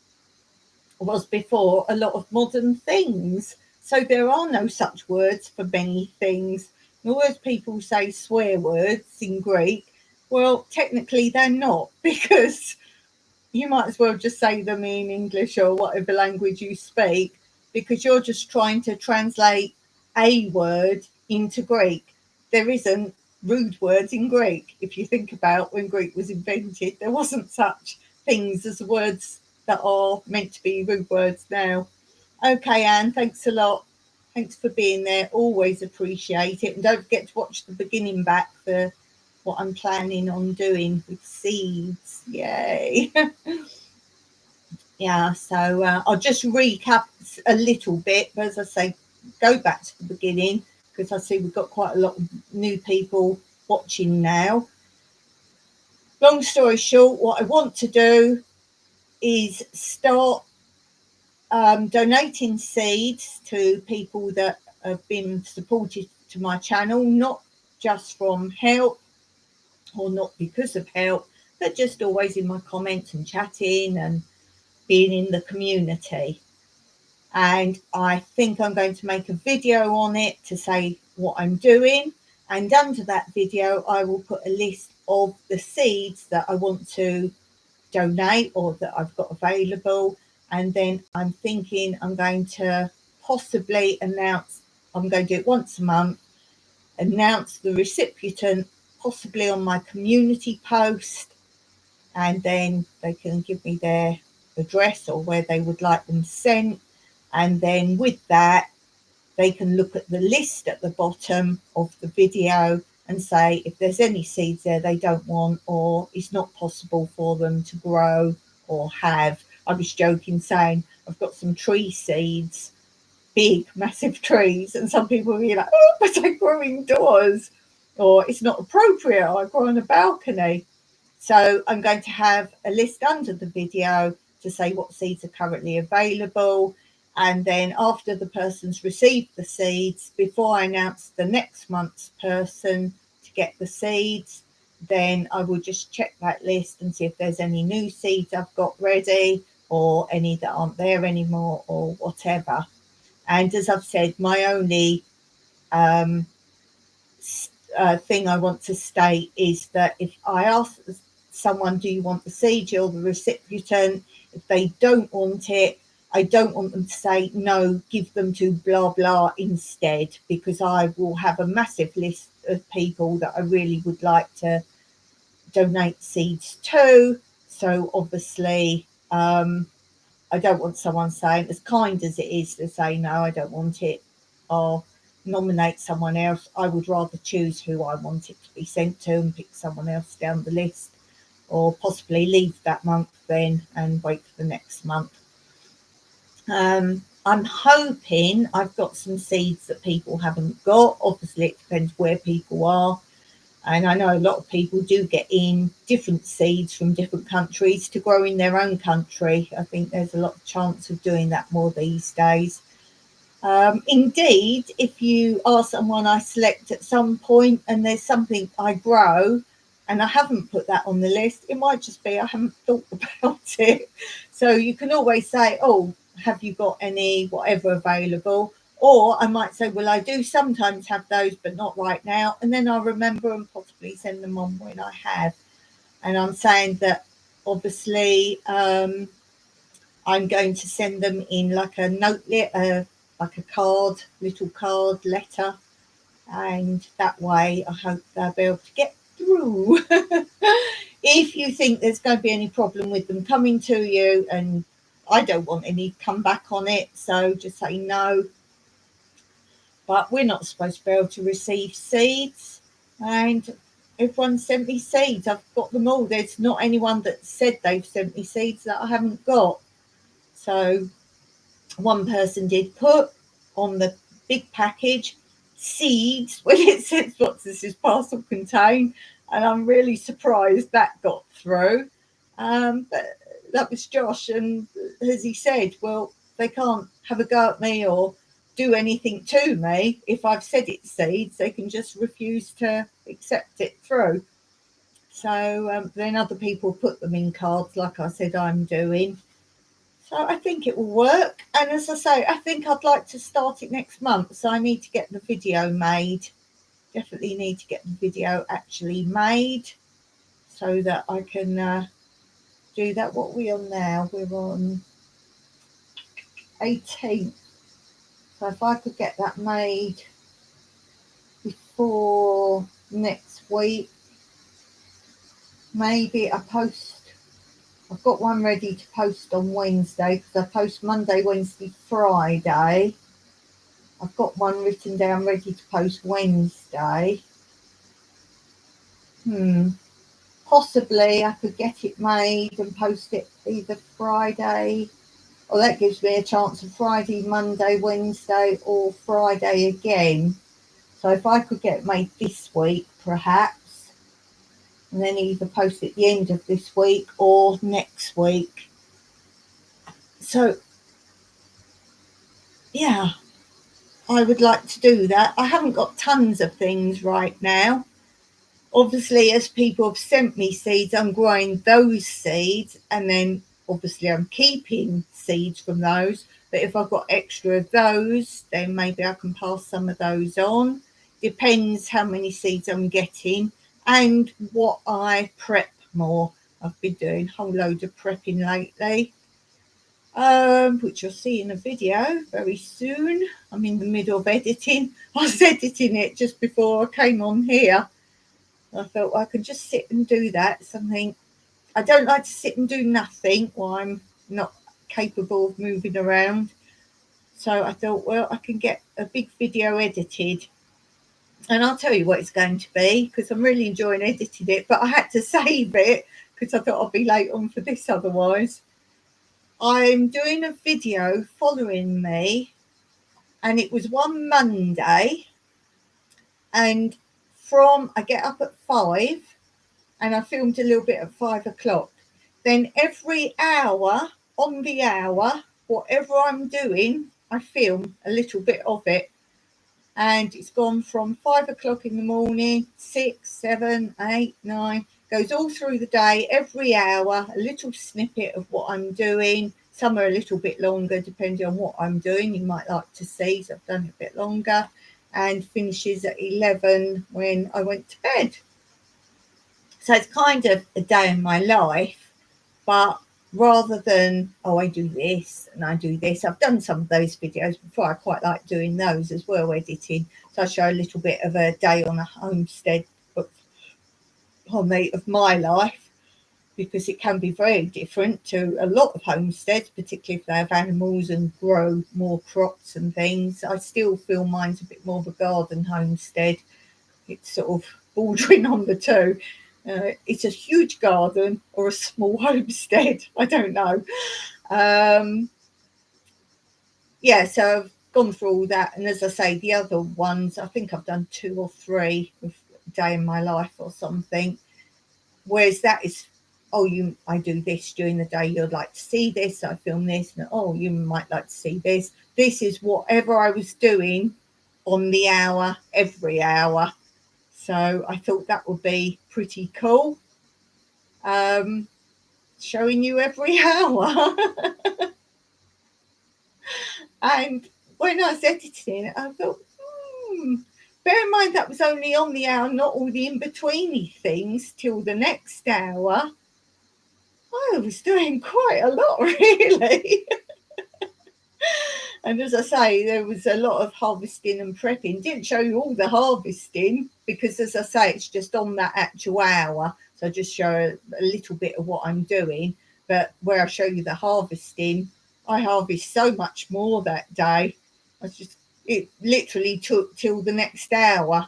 was before a lot of modern things. So there are no such words for many things. The words people say swear words in Greek, well, technically they're not, because you might as well just say them in English or whatever language you speak, because you're just trying to translate a word into Greek. There isn't rude words in Greek. If you think about when Greek was invented, there wasn't such things as words that are meant to be rude words now. Okay, Anne, thanks a lot. Thanks for being there. Always appreciate it. And don't forget to watch the beginning back for what I'm planning on doing with seeds. Yay. Yeah, so I'll just recap a little bit. But as I say, go back to the beginning, because I see we've got quite a lot of new people watching now. Long story short, what I want to do is start donating seeds to people that have been supportive to my channel, not just from help or not because of help, but just always in my comments and chatting and being in the community. And I think I'm going to make a video on it to say what I'm doing. And under that video, I will put a list of the seeds that I want to donate or that I've got available. And then I'm thinking I'm going to possibly announce, I'm going to do it once a month, announce the recipient possibly on my community post, and then they can give me their address or where they would like them sent. And then with that, they can look at the list at the bottom of the video and say if there's any seeds there they don't want or it's not possible for them to grow or have. I was joking saying I've got some tree seeds, big, massive trees, and some people will be like, oh, but I grow indoors, or it's not appropriate, I grow on a balcony. So I'm going to have a list under the video to say what seeds are currently available. And then after the person's received the seeds, before I announce the next month's person to get the seeds, then I will just check that list and see if there's any new seeds I've got ready or any that aren't there anymore or whatever. And as I've said, my only thing I want to state is that if I ask someone, do you want the seed, you're the recipient. If they don't want it, I don't want them to say, no, give them to blah, blah instead, because I will have a massive list of people that I really would like to donate seeds to. So obviously, I don't want someone saying, as kind as it is to say, no, I don't want it, or nominate someone else. I would rather choose who I want it to be sent to and pick someone else down the list, or possibly leave that month then and wait for the next month. I'm hoping I've got some seeds that people haven't got. Obviously, it depends where people are. And I know a lot of people do get in different seeds from different countries to grow in their own country. I think there's a lot of chance of doing that more these days. Indeed, if you are someone I select at some point and there's something I grow and I haven't put that on the list, it might just be I haven't thought about it. So you can always say, oh, have you got any whatever available? Or I might say, well, I do sometimes have those, but not right now. And then I'll remember and possibly send them on when I have. And I'm saying that obviously I'm going to send them in like a notelet, like a card, little card letter. And that way I hope they'll be able to get through. If you think there's going to be any problem with them coming to you, and I don't want any comeback on it, so just say no. But we're not supposed to be able to receive seeds, and everyone sent me seeds. I've got them all. There's not anyone that said they've sent me seeds that I haven't got. So one person did put on the big package seeds when it says what does this parcel contain, and I'm really surprised that got through. But that was Josh, and as he said, well, they can't have a go at me or do anything to me if I've said it's seeds. They can just refuse to accept it through. So then other people put them in cards like I said I'm doing. So I think it will work. And as I say, I think I'd like to start it next month. So I need to get the video made. Definitely need to get the video actually made so that I can do that. What are we on now? We're on 18th. So if I could get that made before next week, maybe I've got one ready to post on Wednesday because I post Monday, Wednesday, Friday. I've got one written down ready to post Wednesday. Possibly I could get it made and post it either Friday, or that gives me a chance of Friday, Monday, Wednesday, or Friday again. So if I could get it made this week, perhaps, and then either post it at the end of this week or next week. So, yeah, I would like to do that. I haven't got tons of things right now. Obviously, as people have sent me seeds, I'm growing those seeds, and then obviously I'm keeping seeds from those. But if I've got extra of those, then maybe I can pass some of those on. Depends how many seeds I'm getting and what I prep more. I've been doing a whole load of prepping lately, which you'll see in a video very soon. I'm in the middle of editing. I was editing it just before I came on here. I thought, well, I could just sit and do that. Something I don't like to sit and do nothing while I'm not capable of moving around. So I thought, well, I can get a big video edited. And I'll tell you what it's going to be because I'm really enjoying editing it. But I had to save it because I thought I'd be late on for this otherwise. I'm doing a video following me, and it was one Monday. And I get up at 5. And I filmed a little bit at 5 o'clock. Then every hour, on the hour, whatever I'm doing, I film a little bit of it. And it's gone from 5 o'clock in the morning, 6, 7, 8, 9, goes all through the day, every hour, a little snippet of what I'm doing. Some are a little bit longer, depending on what I'm doing. You might like to see, so I've done it a bit longer. And finishes at 11 when I went to bed. So it's kind of a day in my life, but rather than, oh, I do this and I do this. I've done some of those videos before. I quite like doing those as well, editing. So I show a little bit of a day on a homestead of my life, because it can be very different to a lot of homesteads, particularly if they have animals and grow more crops and things. I still feel mine's a bit more of a garden homestead. It's sort of bordering on the two. It's a huge garden or a small homestead. I don't know. Yeah, so I've gone through all that. And as I say, the other ones, I think I've done 2 or 3 of Day in My Life or something. Whereas that is, oh, I do this during the day. You'd like to see this. I film this. And, oh, you might like to see this. This is whatever I was doing on the hour, every hour. So I thought that would be pretty cool. Showing you every hour. And when I was editing it, I thought, bear in mind that was only on the hour, not all the in-betweeny things till the next hour. I was doing quite a lot, really. And as I say, there was a lot of harvesting and prepping. Didn't show you all the harvesting because, as I say, it's just on that actual hour. So I just show a little bit of what I'm doing. But where I show you the harvesting, I harvest so much more that day. It literally took till the next hour.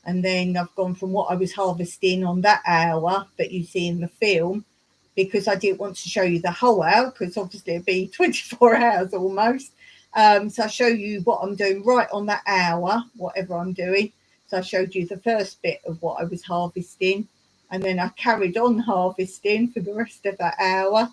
And then I've gone from what I was harvesting on that hour that you see in the film, because I didn't want to show you the whole hour, because obviously it'd be 24 hours almost. So I show you what I'm doing right on that hour, whatever I'm doing. So I showed you the first bit of what I was harvesting, and then I carried on harvesting for the rest of that hour.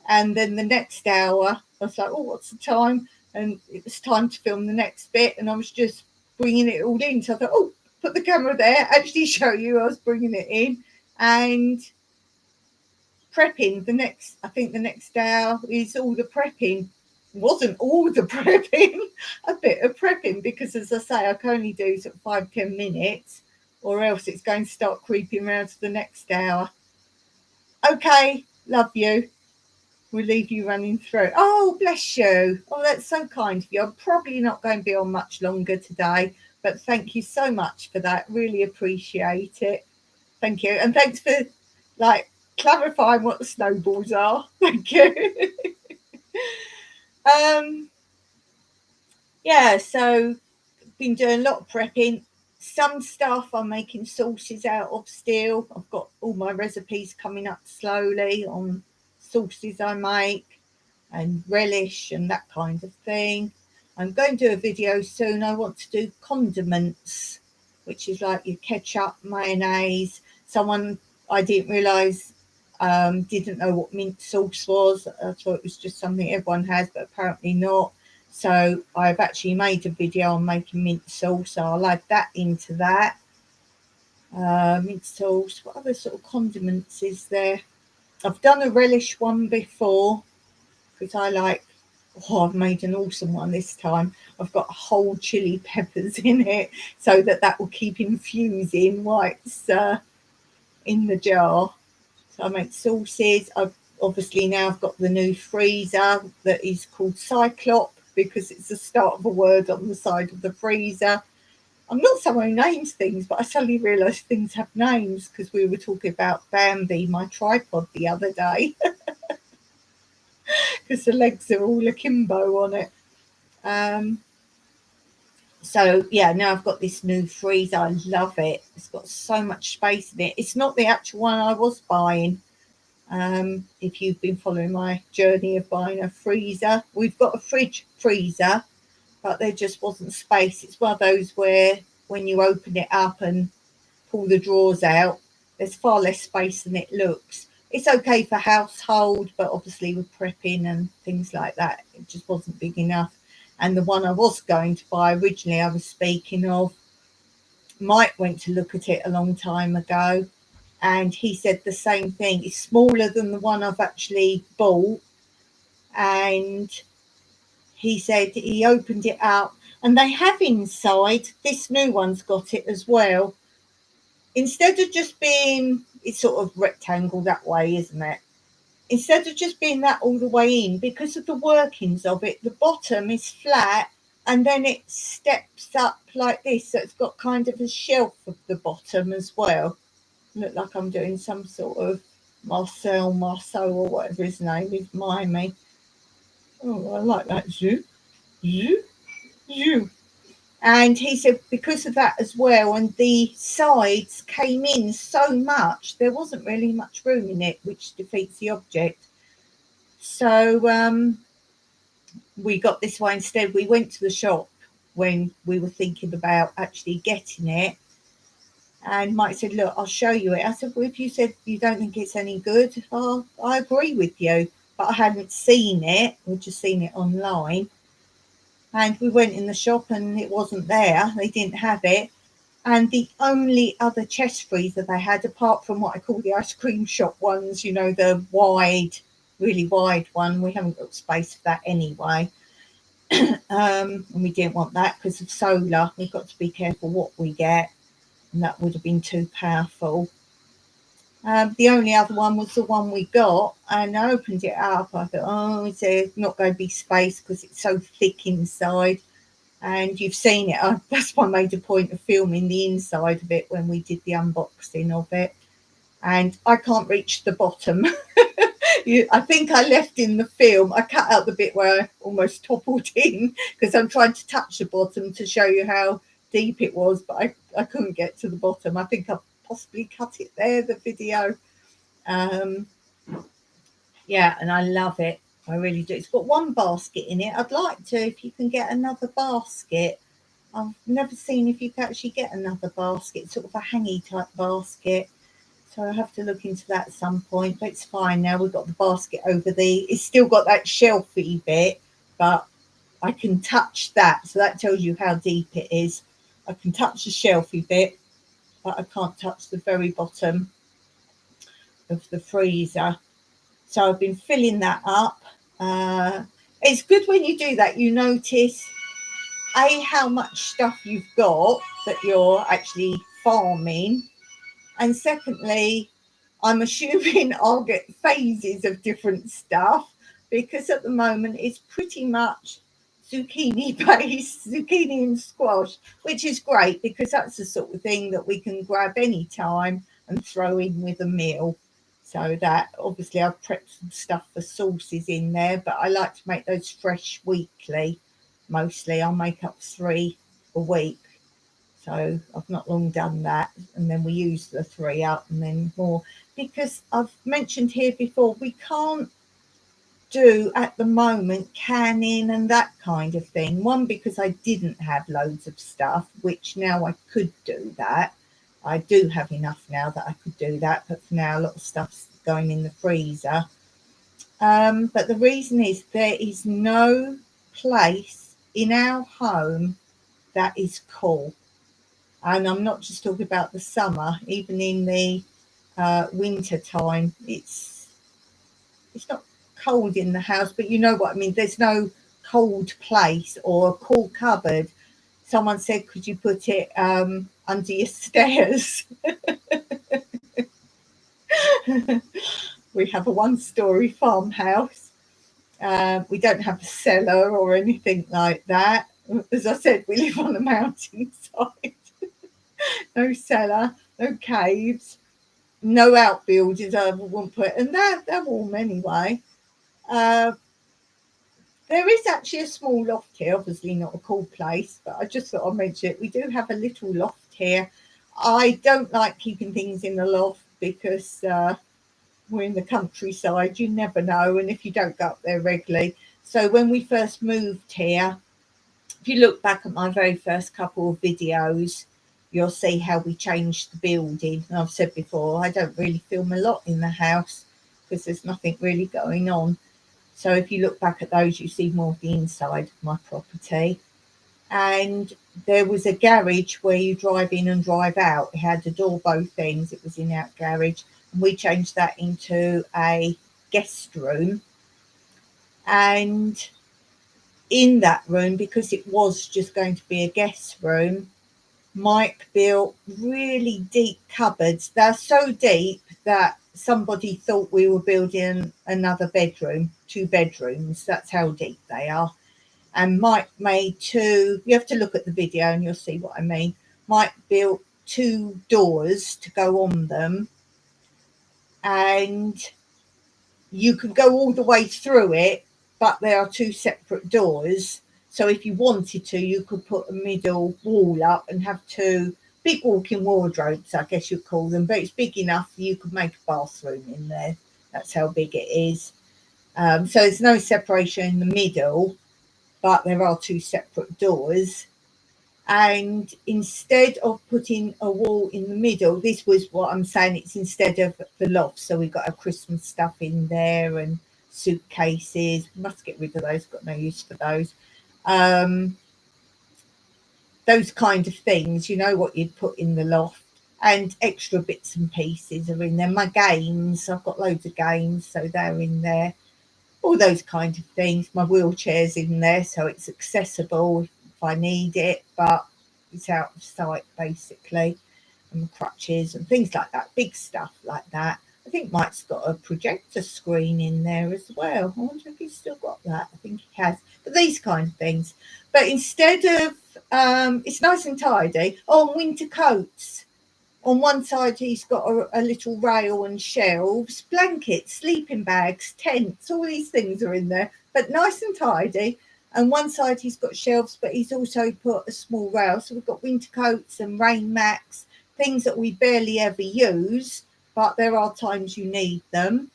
And then the next hour, I was like, oh, what's the time? And it was time to film the next bit, and I was just bringing it all in. So I thought, oh, put the camera there, actually show you I was bringing it in. And prepping, the next hour is all the prepping. It wasn't all the prepping, a bit of prepping, because as I say, I can only do sort of 5-10 minutes, or else it's going to start creeping around to the next hour. Okay, love you. We'll leave you running through. Oh, bless you. Oh, that's so kind of you. I'm probably not going to be on much longer today, but thank you so much for that. Really appreciate it. Thank you. And thanks for clarifying what the snowballs are. Thank you. Yeah, so been doing a lot of prepping. Some stuff I'm making sauces out of still. I've got all my recipes coming up slowly on sauces I make and relish and that kind of thing. I'm going to do a video soon. I want to do condiments, which is like your ketchup, mayonnaise. Someone I didn't realise didn't know what mint sauce was. I thought it was just something everyone has, but apparently not. So I've actually made a video on making mint sauce. So I'll add that into that. Mint sauce. What other sort of condiments is there? I've done a relish one before, because I've made an awesome one this time. I've got whole chili peppers in it, so that will keep infusing while it's in the jar. So I make sauces. I've got the new freezer that is called Cyclop, because it's the start of a word on the side of the freezer. I'm not someone who names things, but I suddenly realised things have names, because we were talking about Bambi, my tripod, the other day, because the legs are all akimbo on it. So yeah, now I've got this new freezer. I love it. It's got so much space in it. It's not the actual one I was buying. If you've been following my journey of buying a freezer, we've got a fridge freezer, but there just wasn't space. It's one of those where when you open it up and pull the drawers out, there's far less space than it looks. It's okay for household, but obviously with prepping and things like that, it just wasn't big enough. And the one I was going to buy originally, I was speaking of, Mike went to look at it a long time ago, and he said the same thing. It's smaller than the one I've actually bought. And he said he opened it up, and they have inside, this new one's got it as well. Instead of just being, it's sort of rectangle that way, isn't it? instead of just being that all the way in, because of the workings of it, the bottom is flat and then it steps up like this. So it's got kind of a shelf of the bottom as well. Look like I'm doing some sort of Marcel or whatever his name is, Miami. Oh, I like that. Zoo, zoo, zoo. And he said because of that as well, and the sides came in so much, there wasn't really much room in it, which defeats the object. So we got this way instead. We went to the shop when we were thinking about actually getting it. And Mike said, look, I'll show you it. I said, well, if you said you don't think it's any good, I agree with you. But I hadn't seen it. We'd just seen it online. And we went in the shop and it wasn't there. They didn't have it. And the only other chest freezer they had, apart from what I call the ice cream shop ones, you know, the wide, really wide one, we haven't got space for that anyway. And we didn't want that because of solar. We've got to be careful what we get. And that would have been too powerful. The only other one was the one we got, and I opened it up. I thought, oh, it's not going to be space because it's so thick inside. And you've seen it. That's why I made a point of filming the inside of it when we did the unboxing of it. And I can't reach the bottom. I think I left in the film. I cut out the bit where I almost toppled in because I'm trying to touch the bottom to show you how deep it was, but I couldn't get to the bottom. I think I possibly cut it there, the video. Yeah, and I love it. I really do. It's got one basket in it. I'd like to, if you can get another basket. I've never seen if you can actually get another basket, sort of a hangy type basket. So I'll have to look into that at some point. But it's fine now. We've got the basket over it's still got that shelfy bit, but I can touch that. So that tells you how deep it is. I can touch the shelfy bit, but I can't touch the very bottom of the freezer. So I've been filling that up. It's good when you do that. You notice, A, how much stuff you've got that you're actually farming. And secondly, I'm assuming I'll get phases of different stuff because at the moment it's pretty much zucchini based, zucchini and squash, which is great because that's the sort of thing that we can grab any time and throw in with a meal. So that obviously I've prepped some stuff for sauces in there, but I like to make those fresh weekly. Mostly I'll make up 3 a week. So I've not long done that, and then we use the 3 up and then more, because I've mentioned here before, we can't do at the moment canning and that kind of thing. One, because I didn't have loads of stuff, which now I could do that. I do have enough now that I could do that, but for now a lot of stuff's going in the freezer. But the reason is there is no place in our home that is cool. And I'm not just talking about the summer, even in the winter time, it's not cold in the house, but you know what I mean. There's no cold place or a cool cupboard. Someone said, could you put it under your stairs? We have a 1-story farmhouse. We don't have a cellar or anything like that. As I said, we live on a mountainside. No cellar, no caves, no outbuildings. I won't put, and they're warm anyway. There is actually a small loft here, obviously not a cool place, but I just thought I'd mention it. We do have a little loft here. I don't like keeping things in the loft because we're in the countryside, you never know, and if you don't go up there regularly. So when we first moved here, if you look back at my very first couple of videos, you'll see how we changed the building. And I've said before, I don't really film a lot in the house because there's nothing really going on. So if you look back at those, you see more of the inside of my property. And there was a garage where you drive in and drive out. It had a door both ends. It was in-out garage. And we changed that into a guest room. And in that room, because it was just going to be a guest room, Mike built really deep cupboards. They're so deep that somebody thought we were building another bedroom, 2 bedrooms. That's how deep they are. And Mike made 2, you have to look at the video and you'll see what I mean. Mike built 2 doors to go on them, and you could go all the way through it, but there are 2 separate doors. So if you wanted to, you could put a middle wall up and have 2 big walk-in wardrobes, I guess you'd call them, but it's big enough you could make a bathroom in there. That's how big it is. So there's no separation in the middle, but there are 2 separate doors. And instead of putting a wall in the middle, this was what I'm saying, it's instead of the loft. So we've got our Christmas stuff in there and suitcases. We must get rid of those, got no use for those. Those kind of things, you know, what you'd put in the loft, and extra bits and pieces are in there. My games, I've got loads of games, so they're in there. All those kind of things. My wheelchair's in there, so it's accessible if I need it, but it's out of sight basically. And crutches and things like that, big stuff like that. I think Mike's got a projector screen in there as well. I wonder if he's still got that. I think he has. But these kind of things. But instead of, it's nice and tidy. Oh, and winter coats. On one side, he's got a little rail and shelves, blankets, sleeping bags, tents, all these things are in there, but nice and tidy. And one side, he's got shelves, but he's also put a small rail. So we've got winter coats and rain mats, things that we barely ever use, but there are times you need them.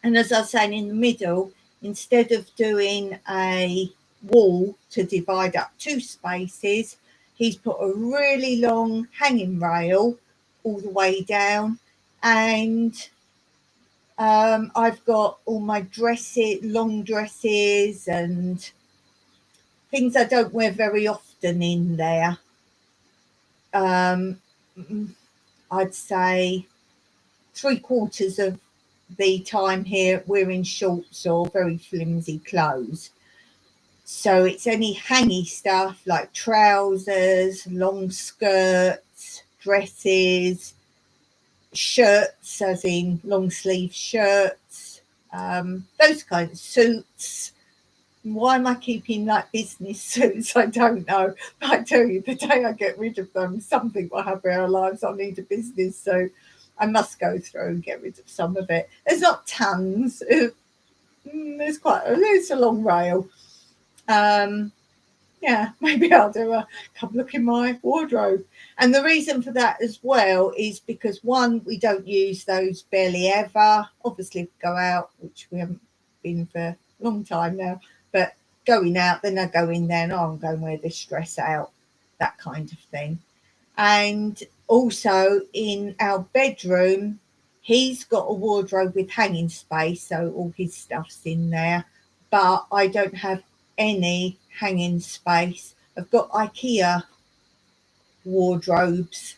And as I was saying, in the middle, instead of doing a wall to divide up 2 spaces, he's put a really long hanging rail all the way down, and I've got all my dresses, long dresses and things I don't wear very often in there. I'd say 3/4 of the time here we're in shorts or very flimsy clothes. So it's any hangy stuff like trousers, long skirts, dresses, shirts, as in long sleeve shirts, those kinds of suits. Why am I keeping like business suits? I don't know. But I tell you, the day I get rid of them, something will happen in our lives. I'll need a business suit. I must go through and get rid of some of it. There's not tons. There's a long rail. Yeah, maybe I'll do a come look in my wardrobe. And the reason for that as well is because, one, we don't use those barely ever. Obviously, we go out, which we haven't been for a long time now, but going out, then I go in there and I'm going to wear this dress out, that kind of thing. And also in our bedroom, he's got a wardrobe with hanging space, so all his stuff's in there, but I don't have any hanging space. I've got IKEA wardrobes.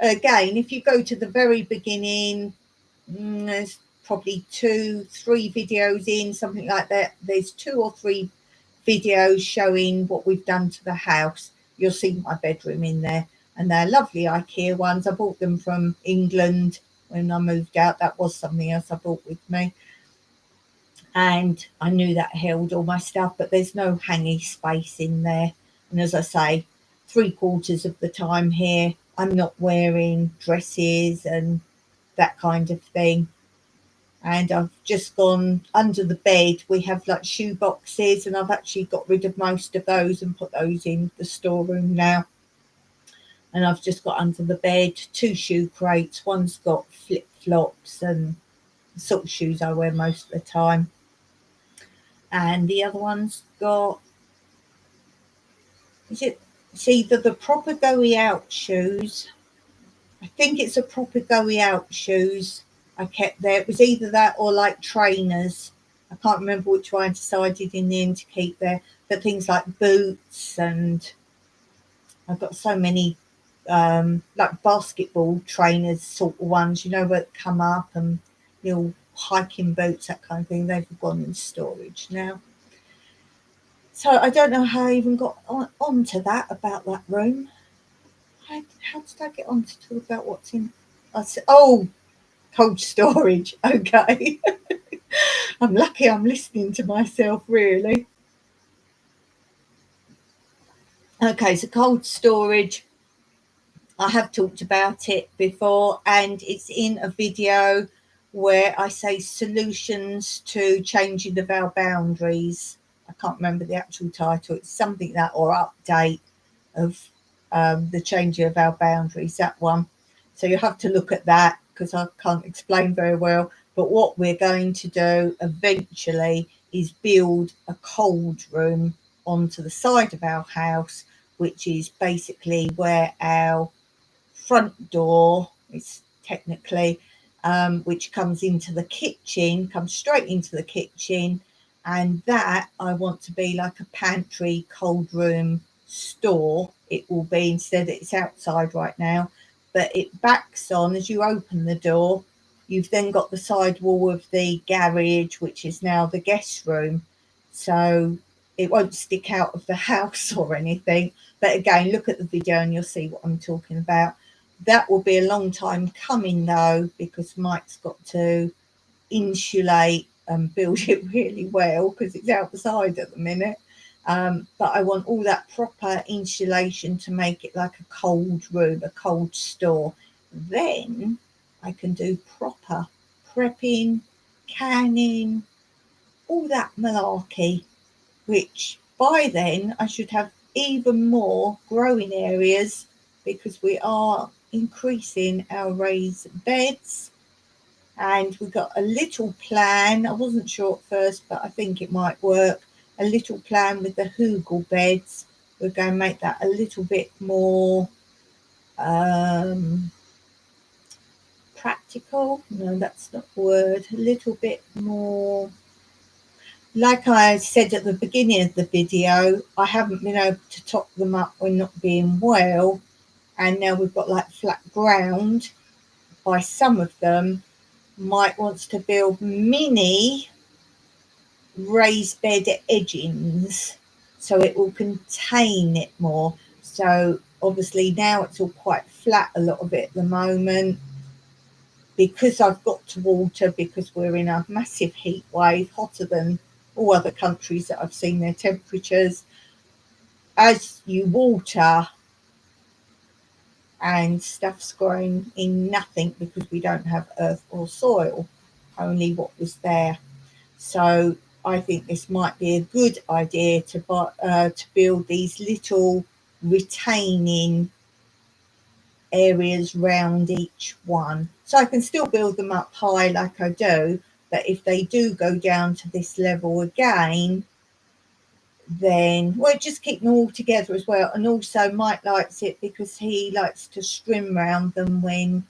Again, if you go to the very beginning, there's probably 2-3 videos in, something like that. There's 2 or 3 videos showing what we've done to the house. You'll see my bedroom in there, and they're lovely IKEA ones. I bought them from England when I moved out. That was something else I bought with me. And I knew that held all my stuff, but there's no hanging space in there. And as I say, 3/4 of the time here, I'm not wearing dresses and that kind of thing. And I've just gone under the bed. We have like shoe boxes, and I've actually got rid of most of those and put those in the storeroom now. And I've just got under the bed 2 shoe crates. One's got flip-flops and the sort of shoes I wear most of the time. And the other one's got, it's either the proper goey out shoes. I think it's a proper goey out shoes I kept there. It was either that or like trainers. I can't remember which one I decided in the end to keep there. But things like boots, and I've got so many like basketball trainers sort of ones, you know, where they come up, and little hiking boots, that kind of thing. They've gone in storage now. So I don't know how I even got onto that, about that room. How did I get on to talk about what's in? Cold storage, okay. I'm lucky I'm listening to myself, really. Okay, so cold storage, I have talked about it before, and it's in a video where I say solutions to changing of our boundaries. I can't remember the actual title. It's something that, or update of the changing of our boundaries, that one. So you have to look at that because I can't explain very well. But what we're going to do eventually is build a cold room onto the side of our house, which is basically where our front door is technically, which comes into the kitchen, comes straight into the kitchen. And that I want to be like a pantry, cold room store. It will be, instead it's outside right now, but it backs on as you open the door. You've then got the side wall of the garage, which is now the guest room. So it won't stick out of the house or anything. But again, look at the video and you'll see what I'm talking about. That will be a long time coming though, because Mike's got to insulate and build it really well because it's outside at the minute. But I want all that proper insulation to make it like a cold room, a cold store. Then I can do proper prepping, canning, all that malarkey, which by then I should have even more growing areas because we are increasing our raised beds. And we got a little plan. I wasn't sure at first, but I think it might work. A little plan with the hugel beds. We're going to make that a little bit more practical. No, that's not the word. A little bit more, like I said at the beginning of the video, I haven't been able to top them up when not being well. And now we've got like flat ground by some of them. Mike wants to build mini raised bed edgings so it will contain it more. So obviously now it's all quite flat, a lot of it at the moment, because I've got to water, because we're in a massive heat wave, hotter than all other countries that I've seen their temperatures. As you water and stuff's growing in nothing because we don't have earth or soil, only what was there. So I think this might be a good idea to build these little retaining areas round each one. So I can still build them up high like I do, but if they do go down to this level again, then we'll just keep them all together as well. And also Mike likes it because he likes to strim round them when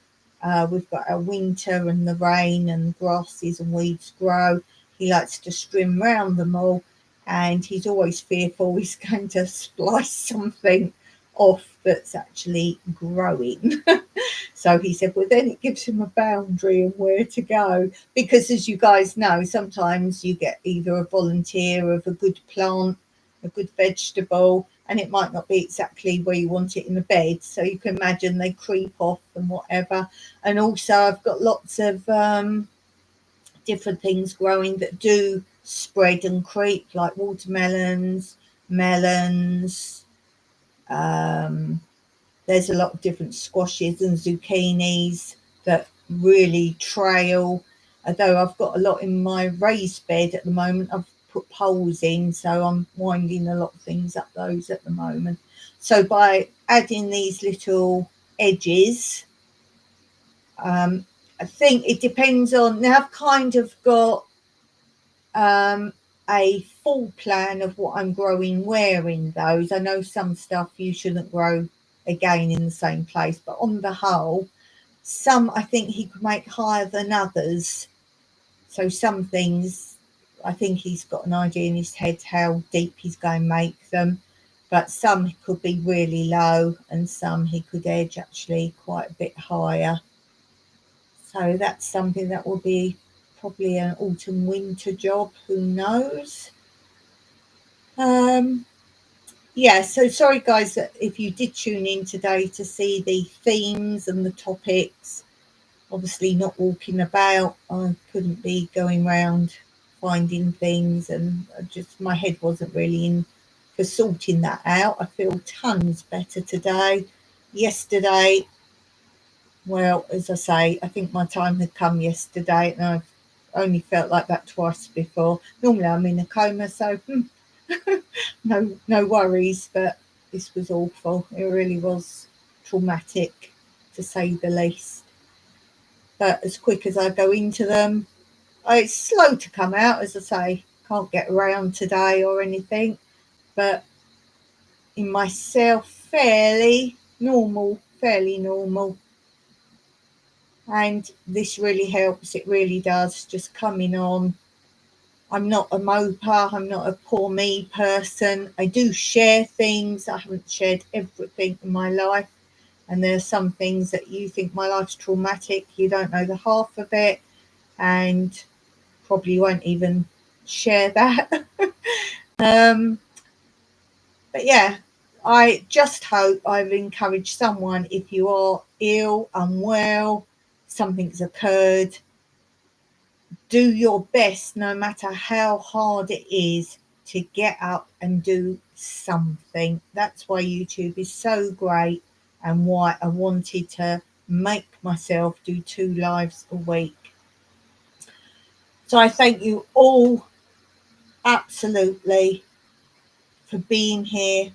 we've got our winter and the rain and grasses and weeds grow. He likes to strim round them all, and he's always fearful he's going to splice something off that's actually growing. So he said, well, then it gives him a boundary and where to go. Because as you guys know, sometimes you get either a volunteer of a good plant, a good vegetable, and it might not be exactly where you want it in the bed. So you can imagine they creep off and whatever. And also I've got lots of different things growing that do spread and creep, like watermelons, melons. There's a lot of different squashes and zucchinis that really trail. Although I've got a lot in my raised bed at the moment, I've put poles in, so I'm winding a lot of things up those at the moment. So by adding these little edges, I think it depends on, now I've kind of got a full plan of what I'm growing where in those. I know some stuff you shouldn't grow again in the same place, but on the whole, some I think he could make higher than others. So some things I think he's got an idea in his head how deep he's going to make them, but some could be really low and some he could edge actually quite a bit higher. So that's something that will be probably an autumn winter job, who knows. Yeah, so sorry guys if you did tune in today to see the themes and the topics. obviously not walking about. I couldn't be going around finding things, and my head wasn't really in for sorting that out. I feel tons better today. Yesterday, well, as I say, I think my time had come yesterday, and I've only felt like that twice before. Normally I'm in a coma, so no worries, but this was awful. It really was traumatic, to say the least. But as quick as I go into them, it's slow to come out, as I say. Can't get around today or anything, but in myself, fairly normal. And this really helps. It really does. Just coming on. I'm not a moper. I'm not a poor me person. I do share things. I haven't shared everything in my life. And there are some things that you think my life's traumatic. You don't know the half of it, and probably won't even share that. But yeah, I just hope I've encouraged someone. If you are ill, unwell, something's occurred, do your best, no matter how hard it is, to get up and do something. That's why YouTube is so great, and why I wanted to make myself do 2 lives a week. So I thank you all absolutely for being here,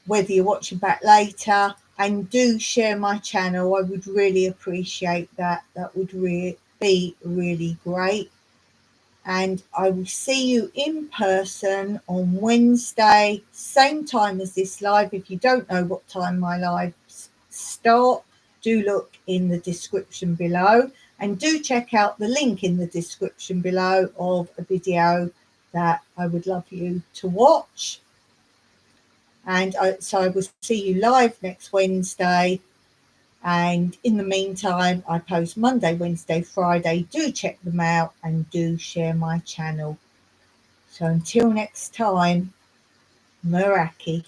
whether you're watching back later, and do share my channel. I would really appreciate that. That would be really great. And I will see you in person on Wednesday, same time as this live. If you don't know what time my lives start, do look in the description below, and do check out the link in the description below of a video that I would love you to watch. And so I will see you live next Wednesday. And in the meantime, I post Monday, Wednesday, Friday. Do check them out and do share my channel. So until next time, Meraki.